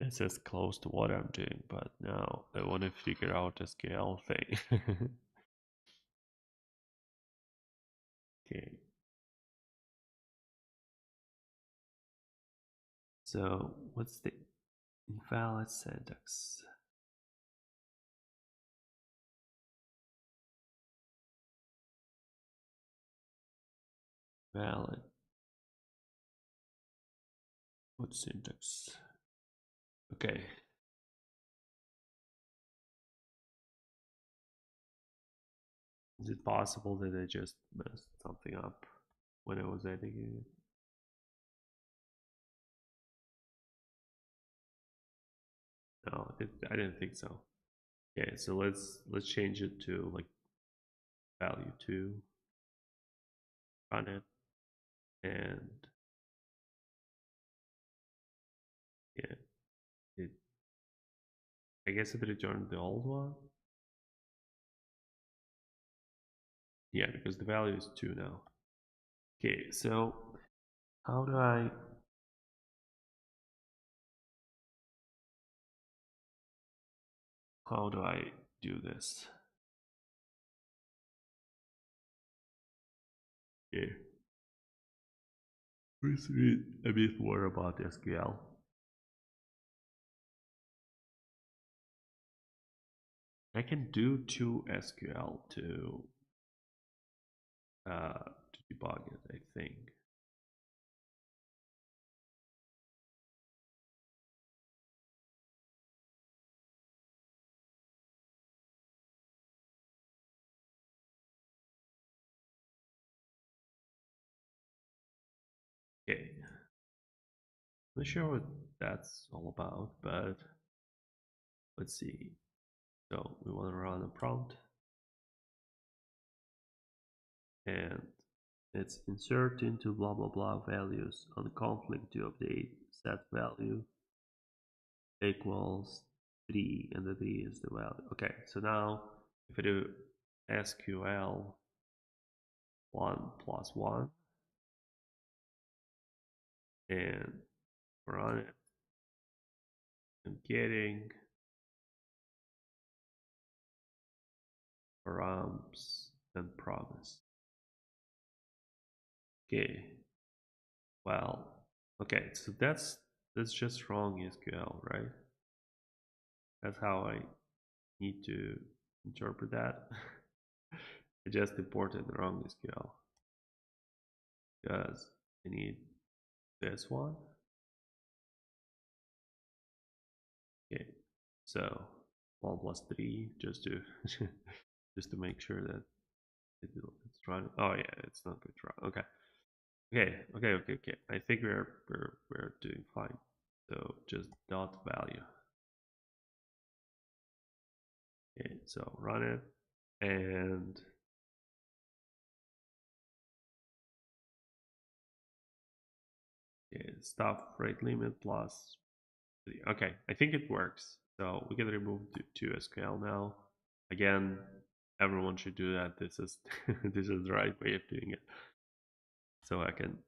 It's as close to what I'm doing, but now I want to figure out the scale thing. Okay. So what's the invalid syntax? Valid. What syntax? Okay. Is it possible that I just messed something up when I was editing it? No, I didn't think so. Okay, so let's change it to like value 2 on it, and yeah, it. I guess it returned the old one. Yeah, because the value is 2 now. Okay, so how do I do this? Okay, let's read a bit more about SQL. I can do to SQL to debug it, I think. Okay, not sure what that's all about, but let's see. So we want to run a prompt, and it's insert into blah blah blah values on conflict to update set value equals 3, and the 3 is the value. Okay, so now if I do SQL 1 plus 1 and run it, I'm getting params and promise. Okay, well, okay, so that's just wrong SQL, right? That's how I need to interpret that. I just imported the wrong SQL because I need this one. Okay, so 1 plus 3 just to just to make sure that it's running. Oh yeah, it's not good to run. Okay. I think we're doing fine. So just dot value. Okay, so run it and okay, stop rate limit plus 3. Okay, I think it works. So we can remove to SQL now. Again, everyone should do that. This is this is the right way of doing it. So I can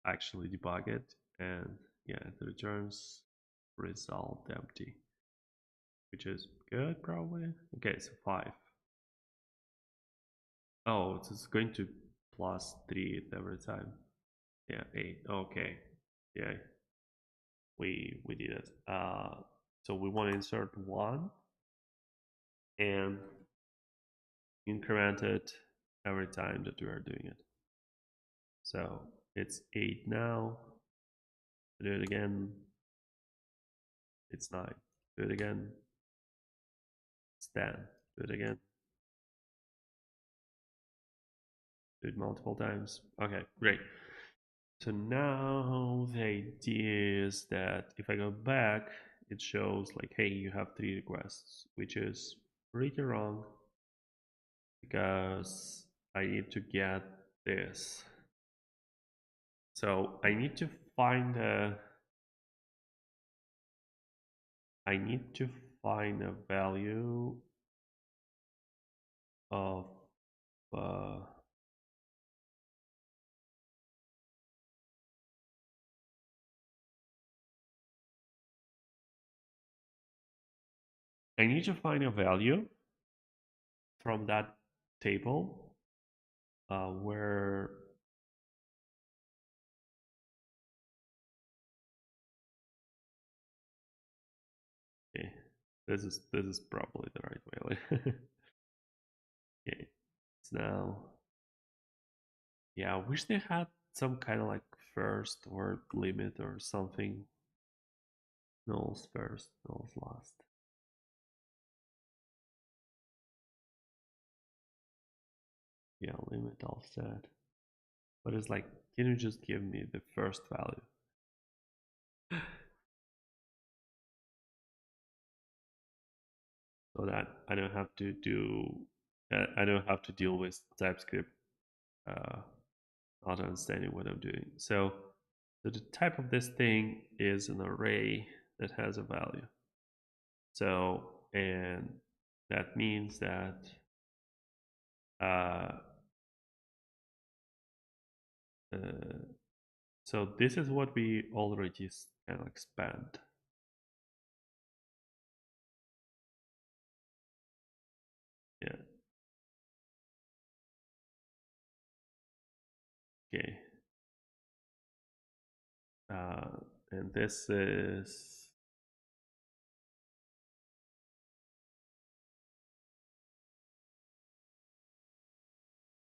actually debug it, and yeah, it returns result empty, which is good probably. Okay, so 5. Oh, it's going to plus 3 every time. Yeah, 8. Okay, yeah, we did it. So we want to insert 1 and increment it every time that we are doing it. So it's 8 now. Do it again. It's 9. Do it again. It's 10. Do it again. Do it multiple times. Okay, great. So now the idea is that if I go back, it shows like, hey, you have 3 requests, which is pretty wrong because I need to get this. So I need to find a value of I need to find a value from that table where This is probably the right way. Okay, so now, yeah, I wish they had some kind of like first word limit or something. Nulls first, nulls last. Yeah, limit all set. But it's like, can you just give me the first value? So that I don't have to I don't have to deal with TypeScript not understanding what I'm doing. So the type of this thing is an array that has a value. So, and that means that uh, uh, so this is what we already kind of expand. Yeah. Okay. And this is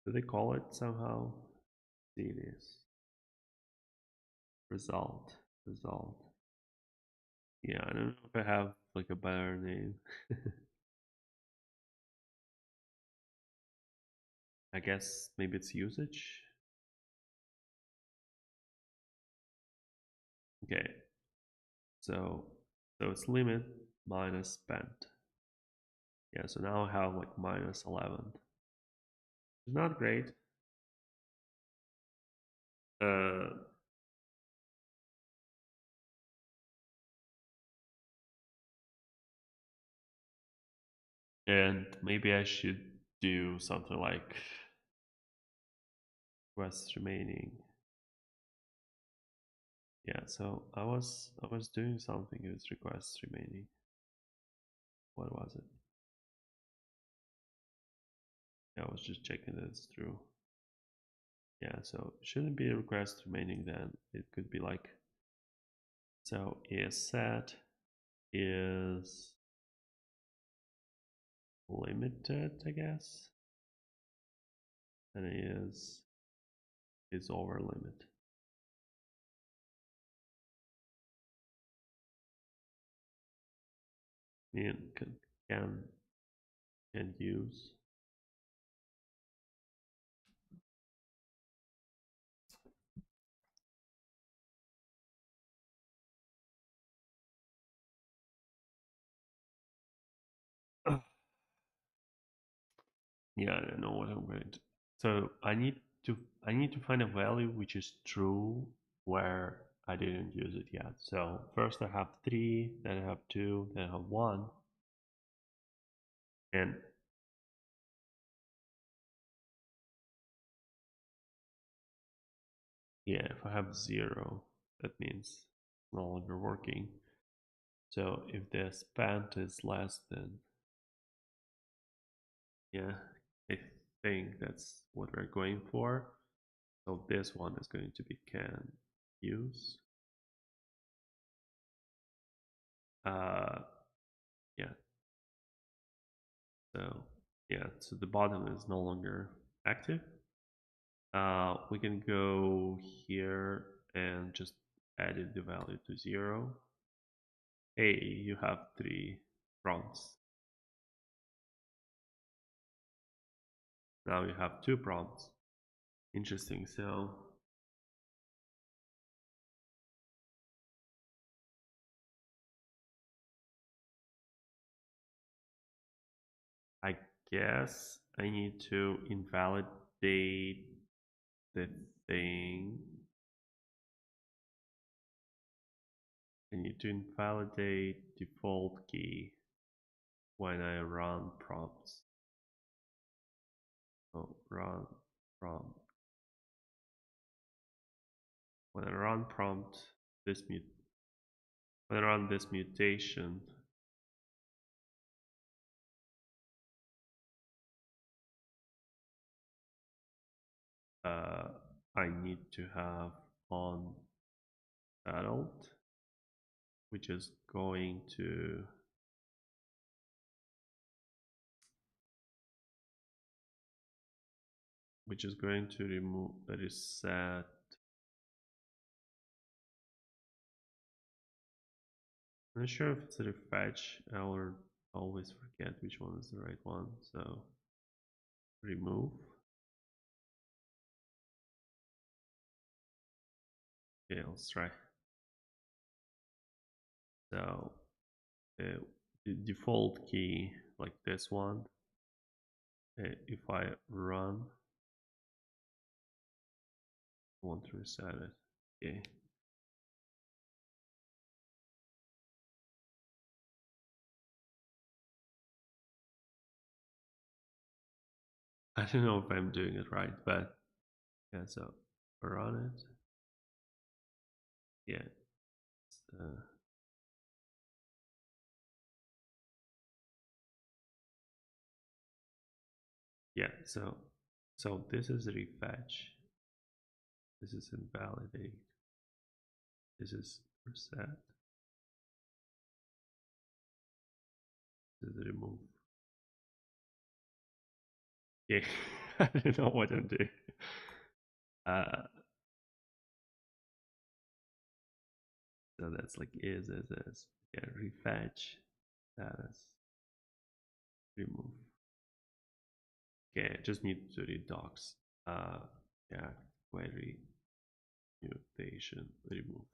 do they call it somehow? See it is result. Yeah, I don't know if I have like a better name. I guess maybe it's usage. Okay, so it's limit minus spent. Yeah, so now I have like minus 11. It's not great. Uh, and maybe I should do something like requests remaining. Yeah, so I was doing something with requests remaining. What was it? Yeah, I was just checking that it's true. Yeah, so shouldn't be a request remaining then. It could be like, so is set is limited, I guess, and is over limit. And can use. Yeah, I don't know what I'm going to. So I need to find a value which is true where I didn't use it yet. So first I have 3, then I have 2, then I have 1. And yeah, if I have 0, that means it's no longer working. So if the spent is less than, yeah, I think that's what we're going for. So this one is going to be can use. Yeah. So yeah, so the bottom is no longer active. We can go here and just edit the value to 0. Hey, you have 3 prompts. Now you have 2 prompts. Interesting. So I guess I need to invalidate the thing. I need to invalidate default key when I run prompts. So run prompt. When I run prompt, when I run this mutation, I need to have on adult, which is going to which is going to remove reset. I'm not sure if it's a refetch. I'll always forget which one is the right one. So remove. Okay, let's try. So the default key, like this one, if I run, I want to reset it. Okay. I don't know if I'm doing it right, but yeah, so run it. Yeah. Yeah, so this is refetch. This is invalidate. This is reset. This is remove. Okay, I don't know what I'm doing. So that's like is. Yeah, refetch status remove. Okay, I just need to read docs. Yeah, query mutation remove.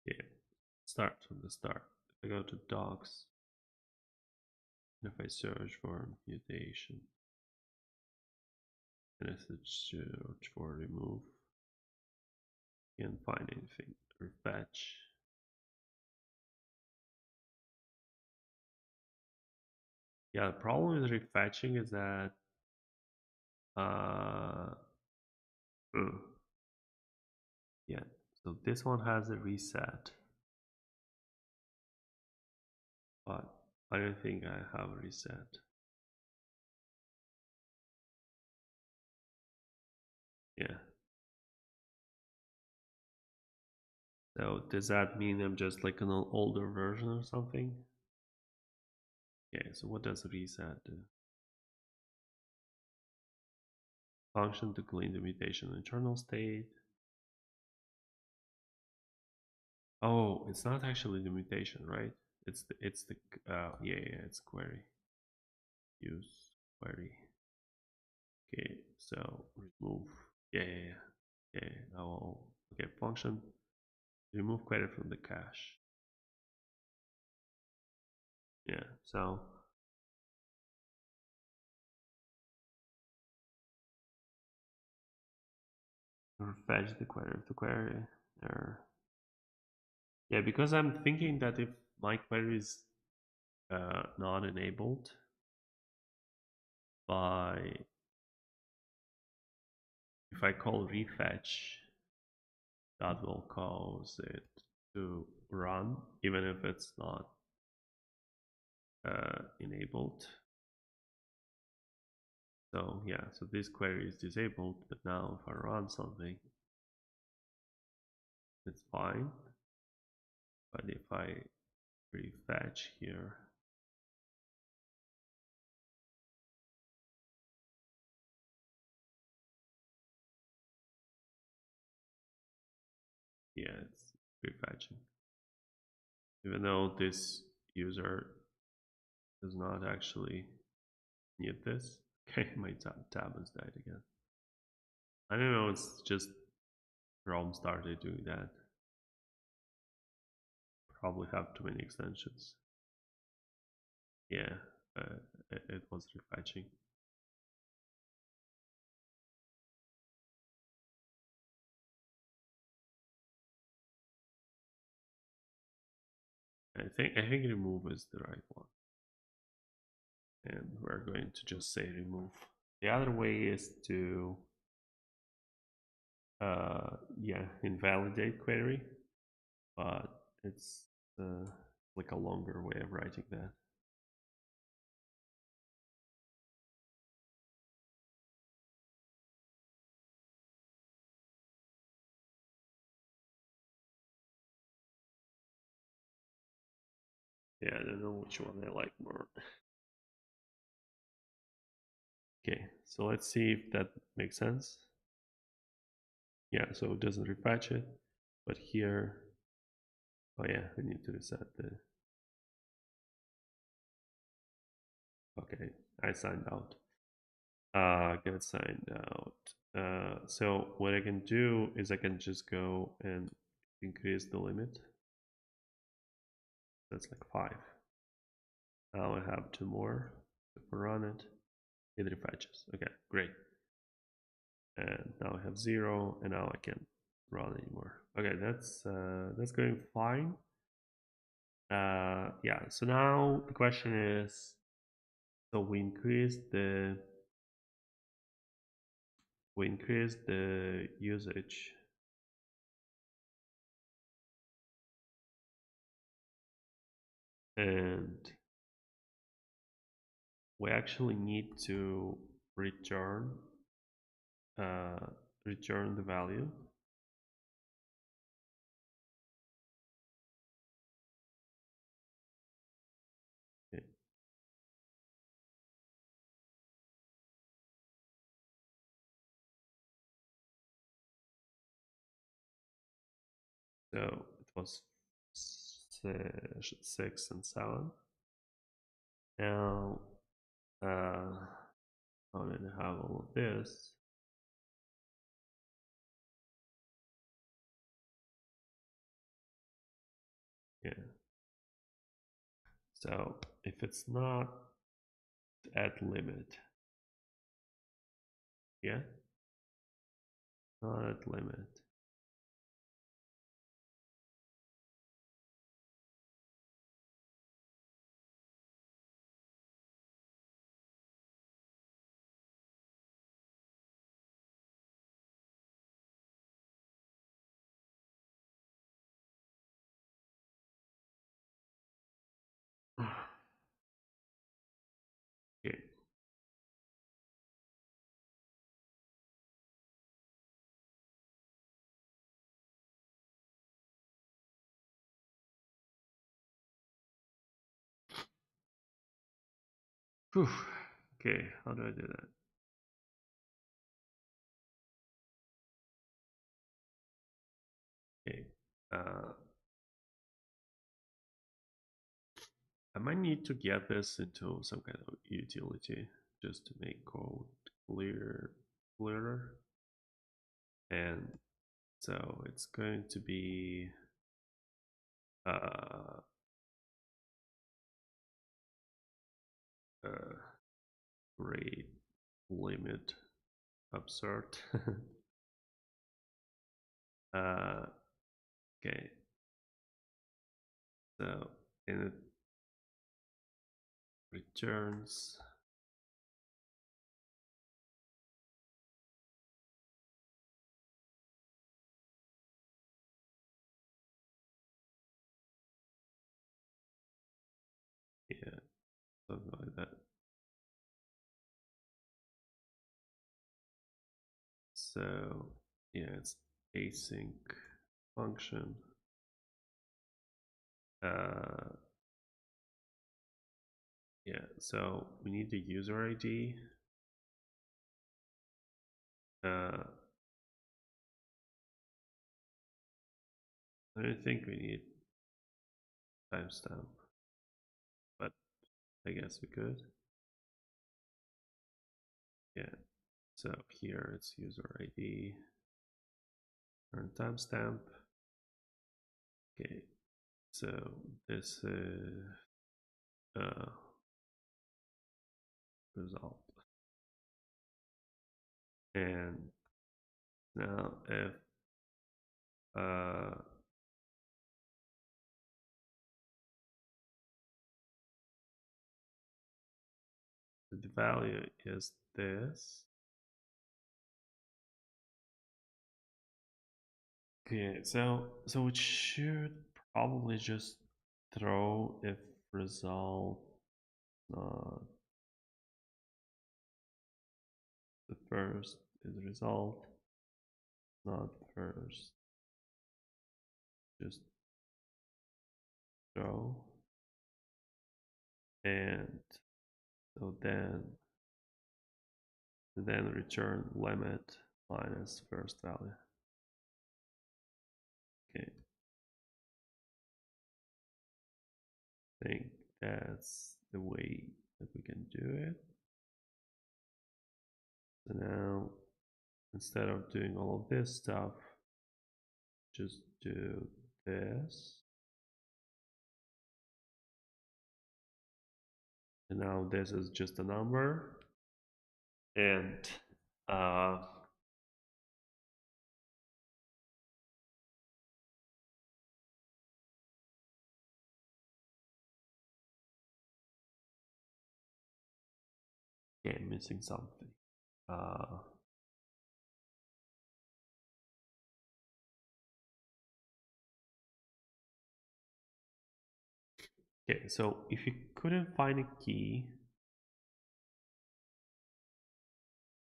Yeah, start from the start. If I go to docs, and if I search for mutation, and if I search for remove, can't find anything. Refetch. Yeah, the problem with refetching is that uh, yeah, so this one has a reset, but I don't think I have a reset. Yeah. So does that mean I'm just like an older version or something? Yeah, so what does reset do? Function to clean the mutation internal state. Oh, it's not actually the mutation, right? It's the yeah, it's query. Use query. Okay, so remove. Yeah. Now, okay, function remove query from the cache. Yeah, so fetch the query of the query error. Yeah, because I'm thinking that if my query is not enabled by, if I call refetch, that will cause it to run even if it's not enabled. So yeah, so this query is disabled, but now if I run something, it's fine. But if I refetch here, yeah, it's refetching. Even though this user does not actually need this. Okay, my tab has died again. I don't know, it's just Chrome started doing that. Probably have too many extensions. Yeah, it was refetching. I think remove is the right one, and we're going to just say remove. The other way is to yeah, invalidate query, but it's like a longer way of writing that. Yeah, I don't know which one I like more. Okay, so let's see if that makes sense. Yeah, so it doesn't refetch it, but here, oh yeah, I need to reset the, okay, I signed out. Get signed out. So what I can do is I can just go and increase the limit. That's like 5. Now I have 2 more. If I run it, it refetches. Okay, great. And now I have 0, and now I can't run anymore. Okay, that's going fine. Yeah. So now the question is, so we increase the usage. And we actually need to return return the value. Okay. So it was 6 and 7. Now how did I have all of this? Yeah. So if it's not at limit, yeah, not at limit. Okay. Whew. Okay, how do I do that? Okay. I might need to get this into some kind of utility just to make code clearer. And so it's going to be uh, rate limit absurd. Okay, so and it returns yeah, something like that. So yeah, it's async function. Yeah, so we need the user ID. I don't think we need timestamp, but I guess we could. Yeah, so here it's user ID, turn timestamp. Okay, so this is result. And now if the value is this. Okay, so it should probably just throw if result not the first is result, not first, just throw, and so then return limit minus first value. Okay, I think that's the way that we can do it. So now, instead of doing all of this stuff, just do this. And now this is just a number. And okay, I'm missing something. Okay, so if you couldn't find a key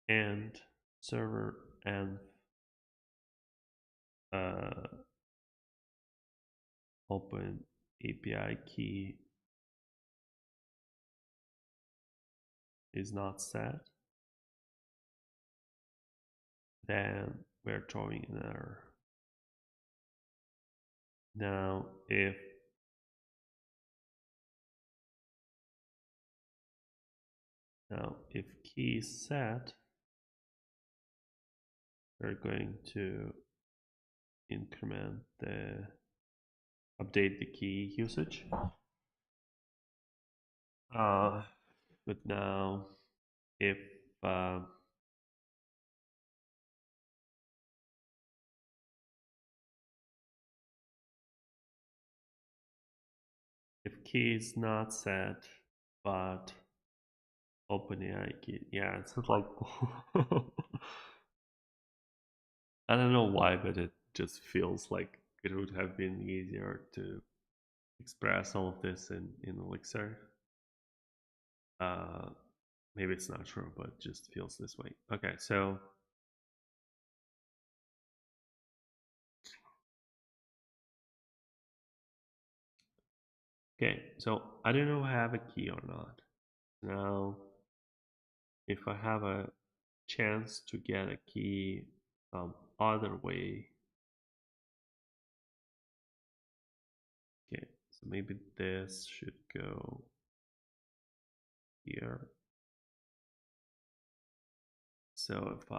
and server and open API key is not set, then we're throwing an error. Now, if key is set, we're going to increment update the key usage. But now, if key is not set, but OpenAI key, yeah, it's like I don't know why, but it just feels like it would have been easier to express all of this in Elixir. Maybe it's not true, but it just feels this way. Okay, so I don't know if I have a key or not. Now, if I have a chance to get a key some other way, okay, so maybe this should go here. So if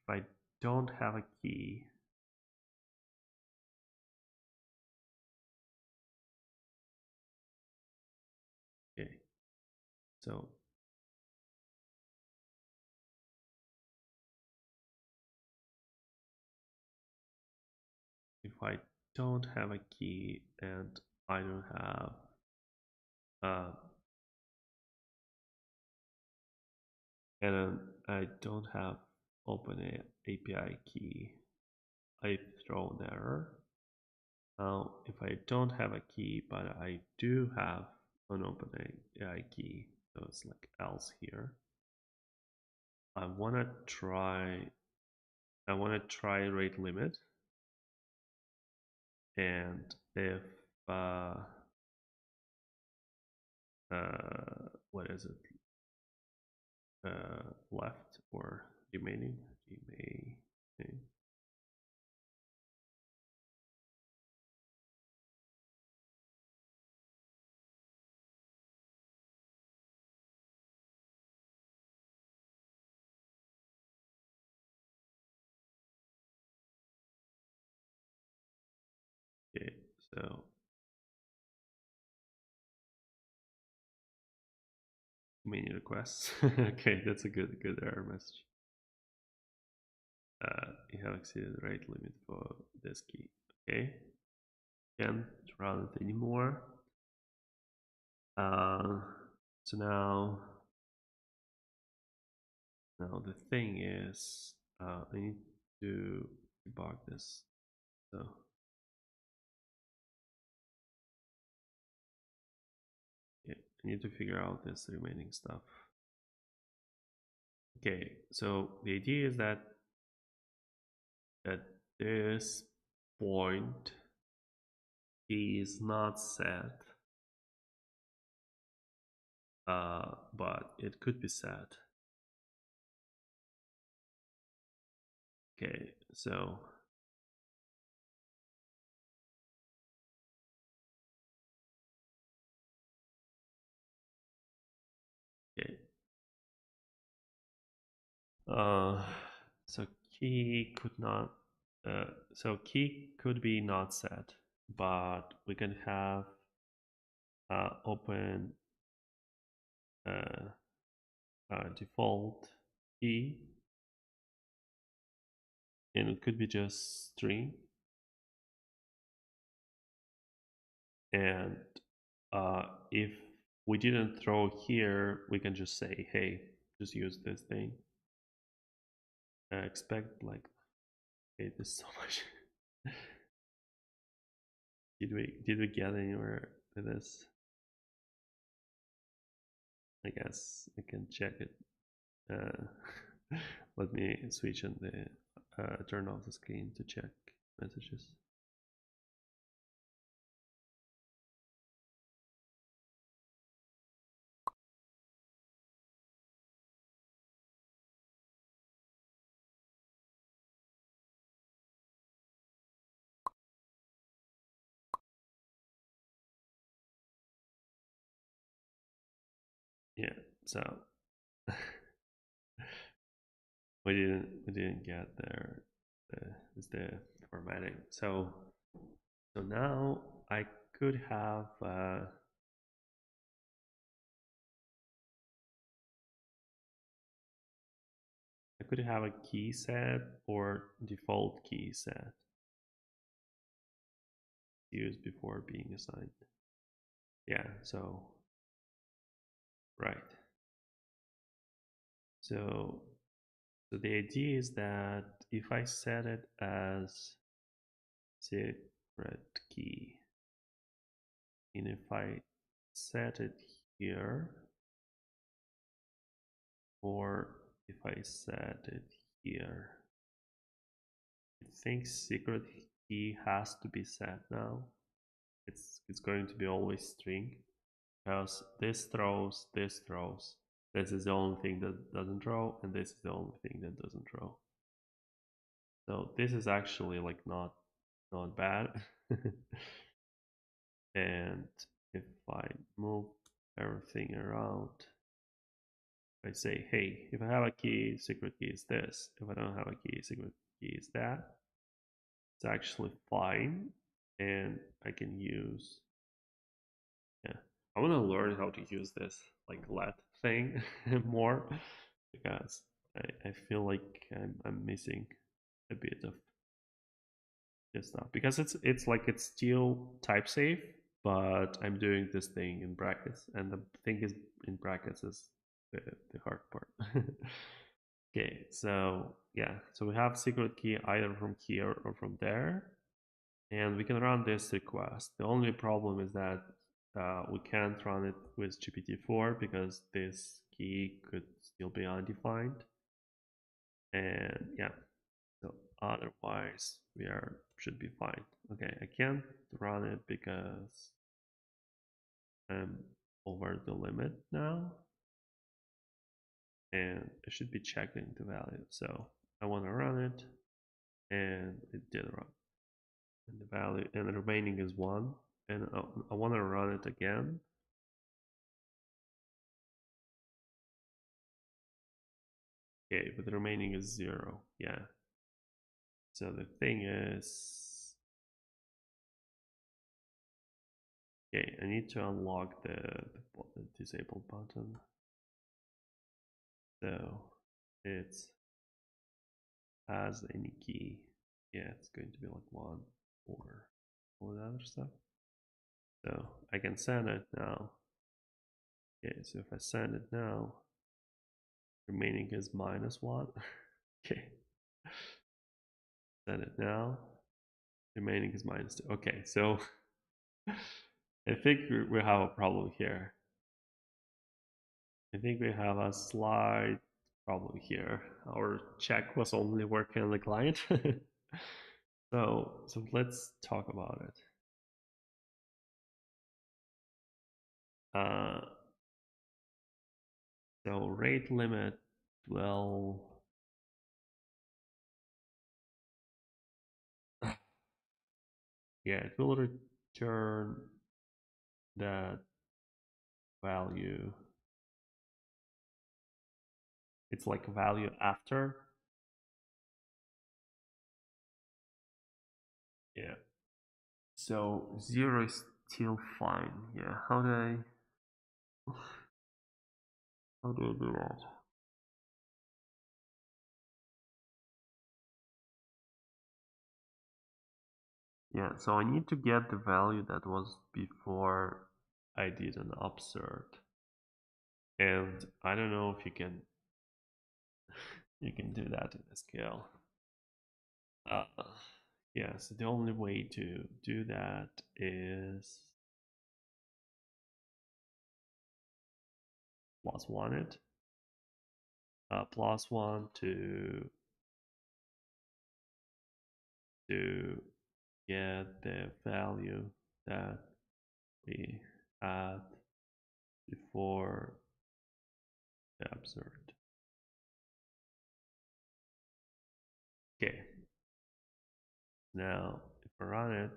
I don't have a key, okay, so if I don't have a key and I don't have and I don't have open API key, I throw an error. Now, if I don't have a key, but I do have an open API key, so it's like else here. I want to try rate limit, and if what is it? Left or remaining? Okay, so many requests. Okay, that's a good error message. You have exceeded the rate limit for this key. Okay, can't run it anymore. So now the thing is, I need to debug this. So yeah, I need to figure out this remaining stuff. Okay, so the idea is that at this point key is not set, but it could be set. Okay, so okay, so key could not, so key could be not set, but we can have open default key, and it could be just string, and if we didn't throw here, we can just say, hey, just use this thing. Expect like, okay, this so much. did we get anywhere with this? I guess I can check it. Let me switch on the turn off the screen to check messages. Yeah, so we didn't get there. Is the formatting. So now I could have a key set or default key set used before being assigned. Yeah, so right. So the idea is that if I set it as secret key, and if I set it here, or if I set it here, I think secret key has to be set now. It's going to be always string, because this throws, this throws. This is the only thing that doesn't throw, and this is the only thing that doesn't throw. So this is actually like not bad. And if I move everything around, I say, hey, if I have a key, secret key is this. If I don't have a key, secret key is that. It's actually fine, and I can use, yeah. I want to learn how to use this like let thing more, because I feel like I'm missing a bit of this stuff, because it's like it's still type safe, but I'm doing this thing in brackets, and the thing is in brackets is the hard part. Okay, so yeah, so we have secret key either from here or from there, and we can run this request. The only problem is that we can't run it with GPT-4 because this key could still be undefined, and yeah, so otherwise we should be fine. Okay, I can't run it because I'm over the limit now, and it should be checking the value. So I want to run it, and it did run. And the value, and the remaining is 1. And I want to run it again. Okay, but the remaining is 0. Yeah. So the thing is, okay, I need to unlock the disable button. So it's as any key. Yeah, it's going to be like 1 or all the other stuff. So I can send it now. Okay, so if I send it now, remaining is -1. Okay. Send it now. Remaining is -2. Okay, so I think we have a problem here. I think we have a slight problem here. Our check was only working on the client. So let's talk about it. Uh, so rate limit will yeah, it will return that value. It's like a value after. Yeah. So 0 is still fine. Yeah. How do I do that? Yeah, so I need to get the value that was before I did an upsert. And I don't know if you can do that in a scale. Yeah, so the only way to do that is +1 it. +1 to get the value that we had before the upsert. Okay. Now, if I run it,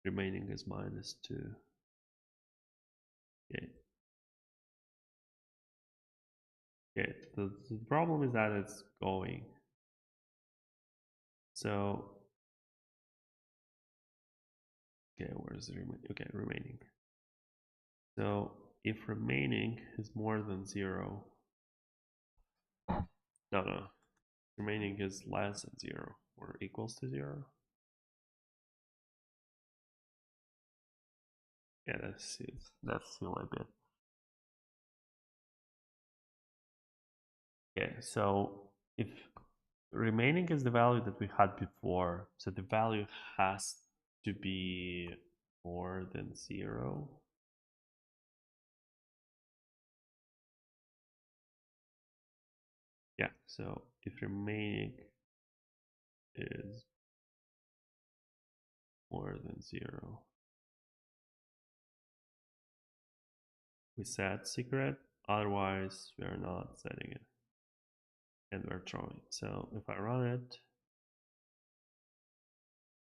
remaining is -2. Okay. Okay. The problem is that it's going. So, okay, where's the remaining? Okay, remaining. So, if remaining is more than 0, no, remaining is less than 0 or equals to 0. Yeah, that's still a bit. Okay, so if remaining is the value that we had before, so the value has to be more than 0. Yeah, so if remaining is more than 0, we set secret, otherwise we are not setting it, and we're throwing. So if I run it,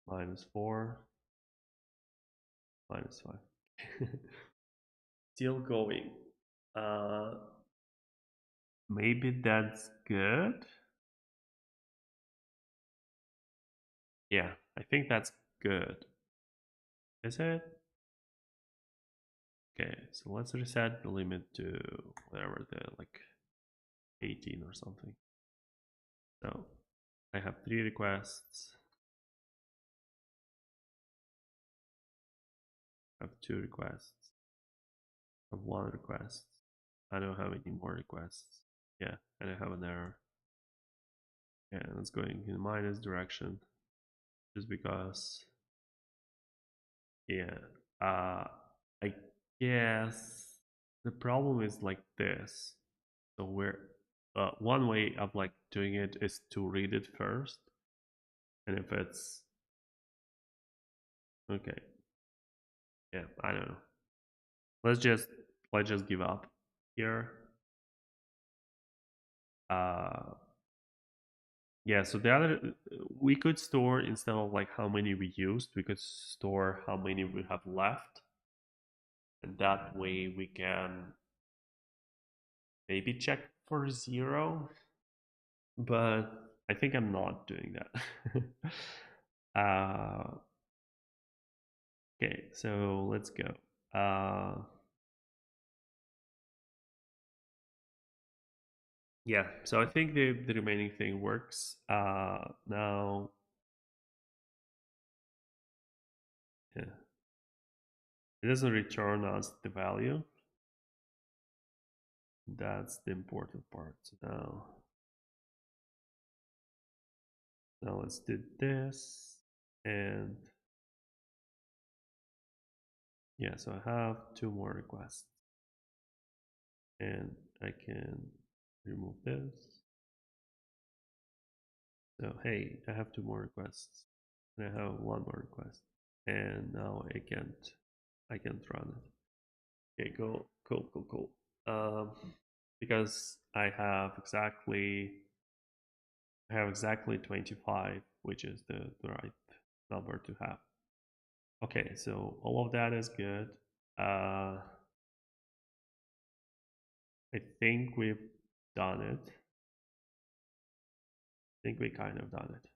-4, -5. Still going. Maybe that's good. Yeah, I think that's good. Is it? Okay, so let's reset the limit to whatever, the like 18 or something. So I have 3 requests. I have 2 requests. I have 1 request. I don't have any more requests. Yeah, and I have an error. Yeah, and it's going in minus direction just because. Yeah, I guess the problem is like this. So we're one way of like doing it is to read it first, and if it's okay, yeah, I don't know. Let's just give up here. Uh, yeah. So the other we could store, instead of like how many we used, we could store how many we have left, and that way we can maybe check for 0. But I think I'm not doing that. Okay, so let's go. Yeah, so I think the remaining thing works. Now, yeah, it doesn't return us the value. That's the important part. So now let's do this. And yeah, so I have 2 more requests. And I can remove this. So hey, I have 2 more requests. And I have 1 more request. And now I can't run it. Okay, cool. Because I have exactly 25, which is the right number to have. Okay, so all of that is good. I think we've done it. I think we kind of done it.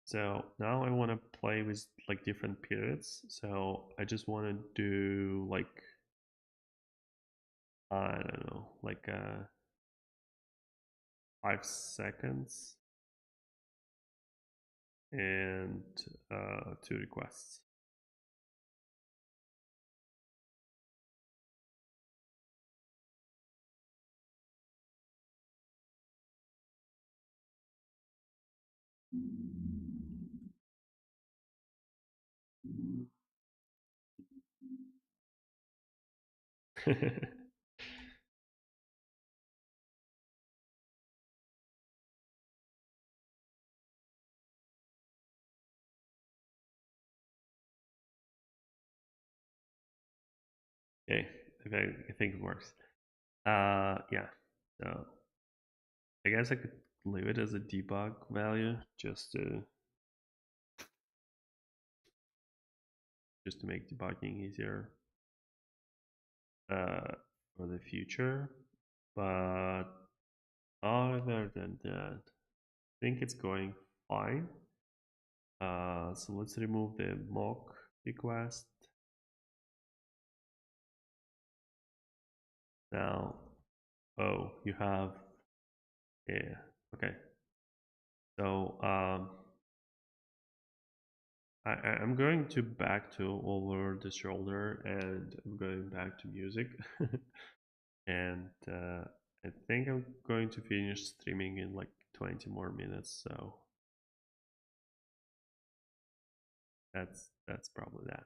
So now I want to play with like different periods. So I just want to do like, I don't know, like 5 seconds and 2 requests. Okay, I think it works. Yeah. So I guess I could leave it as a debug value just to make debugging easier for the future. But other than that, I think it's going fine. So let's remove the mock request. Now, oh, you have, yeah, okay. So I'm going to back to over the shoulder and I'm going back to music. And I think I'm going to finish streaming in like 20 more minutes. So that's probably that.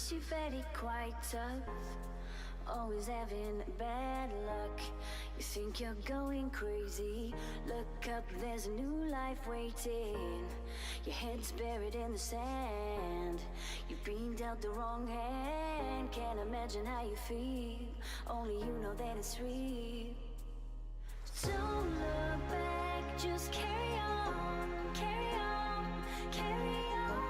Yes, you're very quite tough, always having bad luck. You think you're going crazy, look up, there's a new life waiting. Your head's buried in the sand, you've been dealt the wrong hand. Can't imagine how you feel, only you know that it's real. Don't look back, just carry on, carry on, carry on.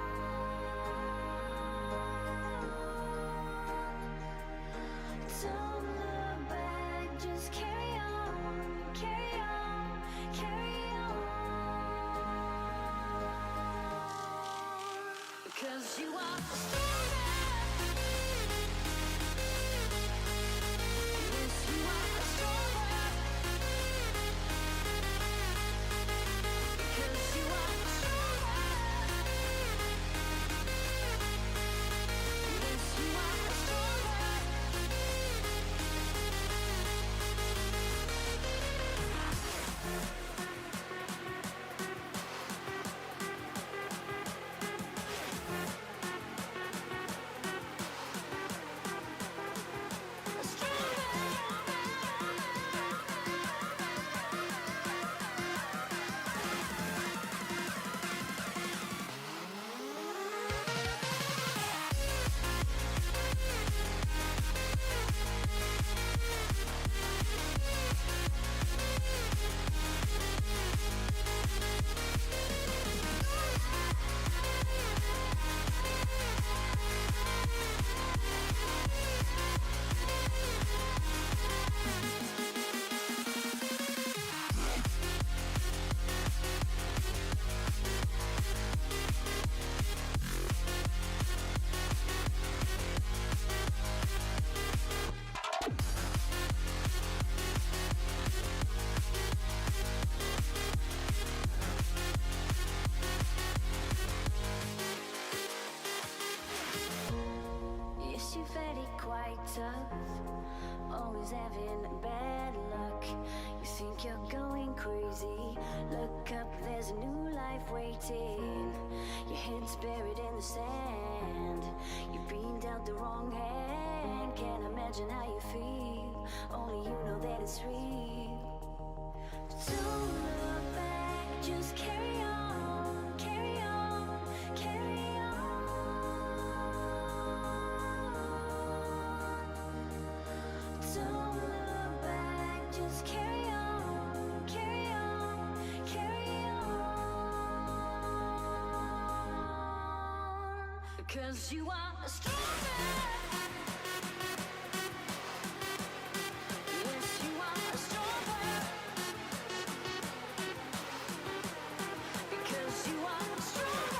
Don't look back, just carry on, carry on, carry on. 'Cause you are stronger. Yes, you are stronger. 'Cause you are stronger. Yes, you are stronger. Yes, you're very quite tough, always having bad luck. You think you're going crazy, look up, there's a new life waiting. Your head's buried in the sand, you've been dealt the wrong hand. Can't imagine how you feel, only you know that it's real. Don't look back, just carry on, carry on, carry on. Don't look back, just carry on, carry on, carry on. 'Cause you are stronger. Yes, you are stronger. Because you are stronger.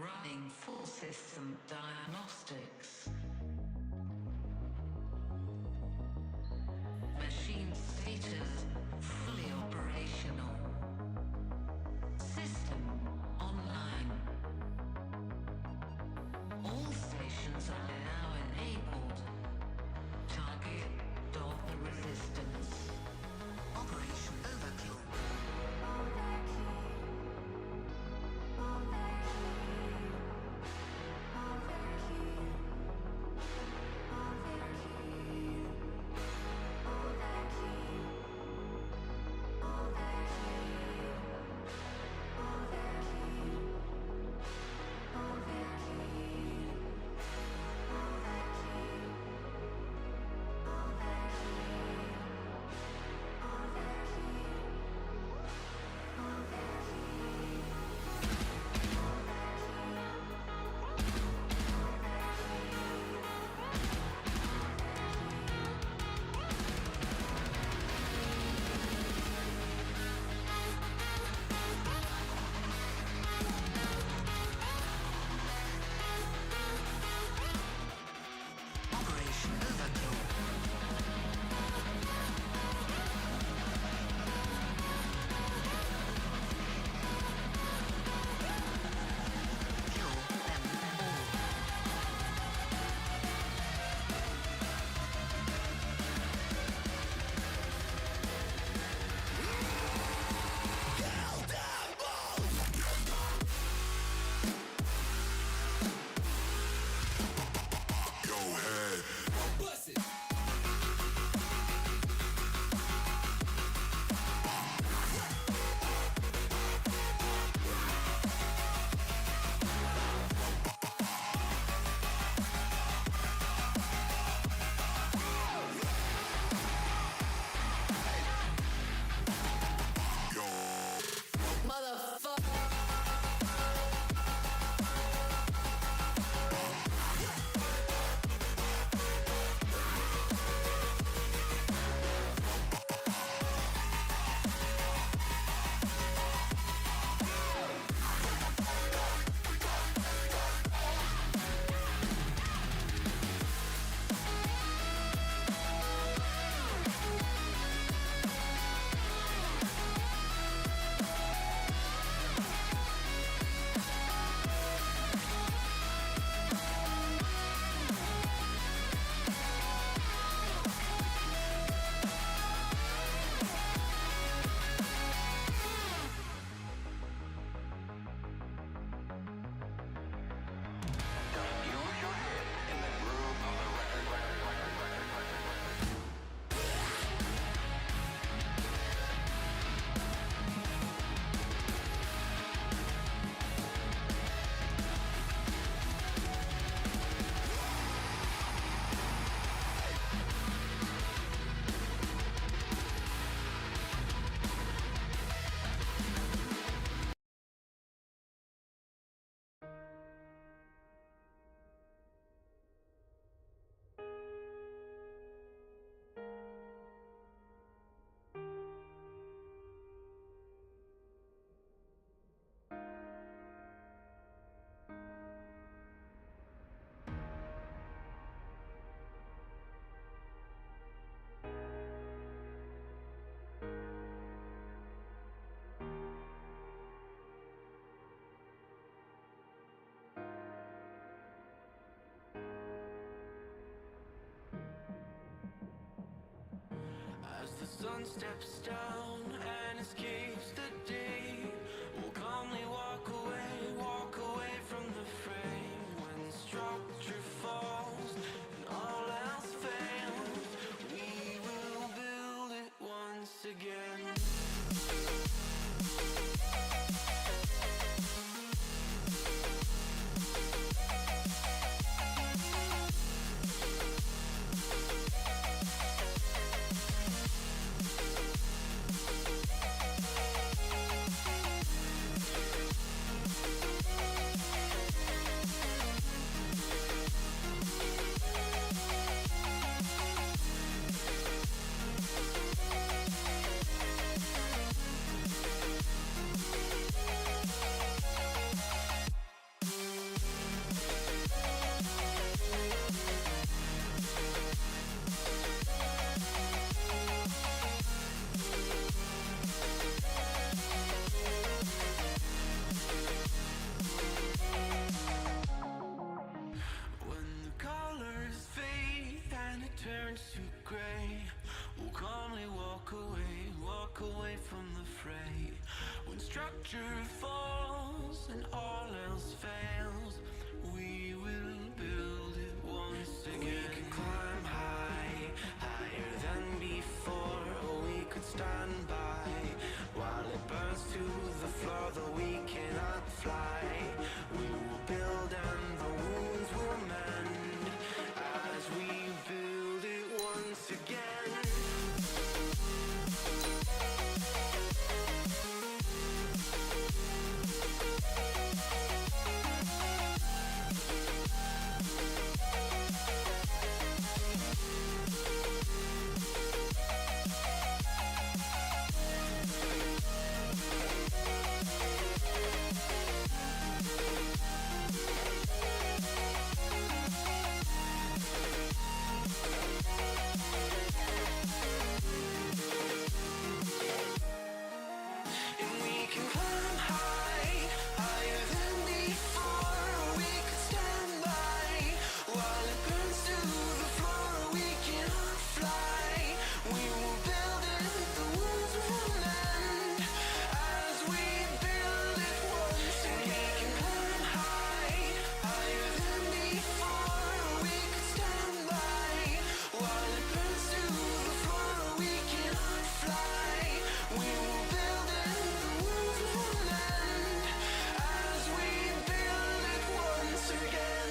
Running full system diagnostics. Machine status fully operational. System online. All stations are now enabled. Target dog resistance. Operation overkill. As the sun steps down and escapes the day, we'll calmly walk away from the fray. When structure falls and all else fails, we will build it once again. structure falls and all else fails, we will build it once again. We can climb high, higher than before, or we could stand by while it burns to the floor, though we cannot fly. We will build and the wounds will mend as we build it once again. And we can climb high, higher than before, or we could stand by while it burns to the floor, or we cannot fly. We will build it, the wounds will mend as we build it once again. We can climb high, higher than before, or we could stand by while it burns to the floor, or we cannot fly. We will build it, the wounds will mend as we build it once again.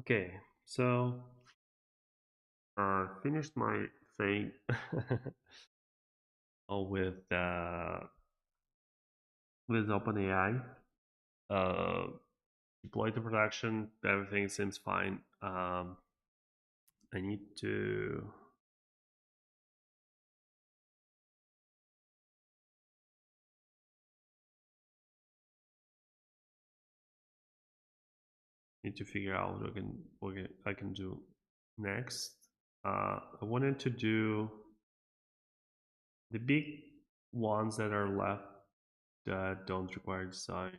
Okay, so finished my thing with OpenAI. Uh, Deployed to production. Everything seems fine. I need to figure out what I can do next. I wanted to do the big ones that are left that don't require design.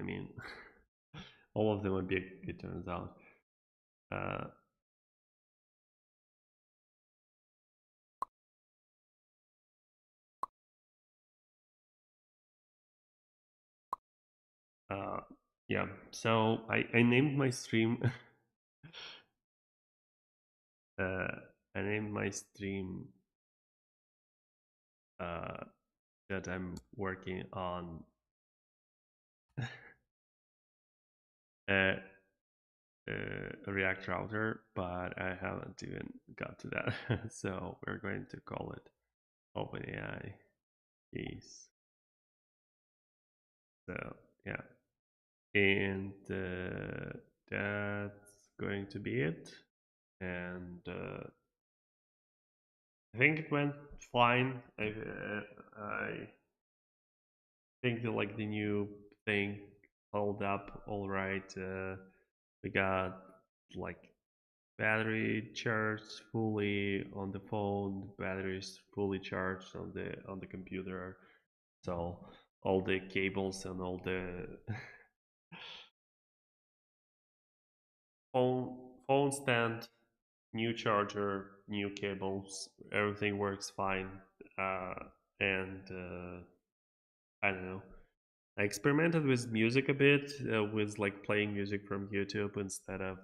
I mean, all of them would be it turns out. Uh, uh, yeah, so I named my stream. uh, I named my stream uh, that I'm working on uh, a React router, but I haven't even got to that. So we're going to call it OpenAI keys. So yeah, and that's going to be it. And I think it went fine. I think that like the new thing held up all right. We got like battery charged fully on the phone, batteries fully charged on the computer. So all the cables and all the phone stand, new charger, new cables, everything works fine. Uh, and I don't know. I experimented with music a bit, with like playing music from YouTube instead of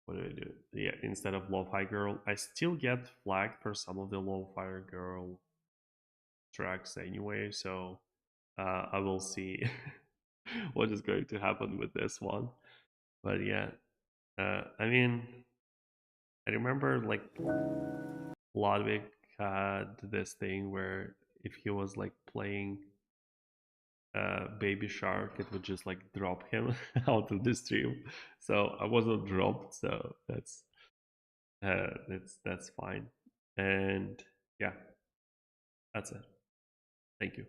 what do I do? Yeah, instead of Lo-Fi Girl. I still get flagged for some of the Lo-Fi Girl tracks anyway, so I will see what is going to happen with this one. But yeah, I mean, I remember like Ludwig had this thing where if he was like playing Baby Shark, it would just like drop him out of the stream. So I wasn't dropped, so that's fine. And yeah, that's it. Thank you.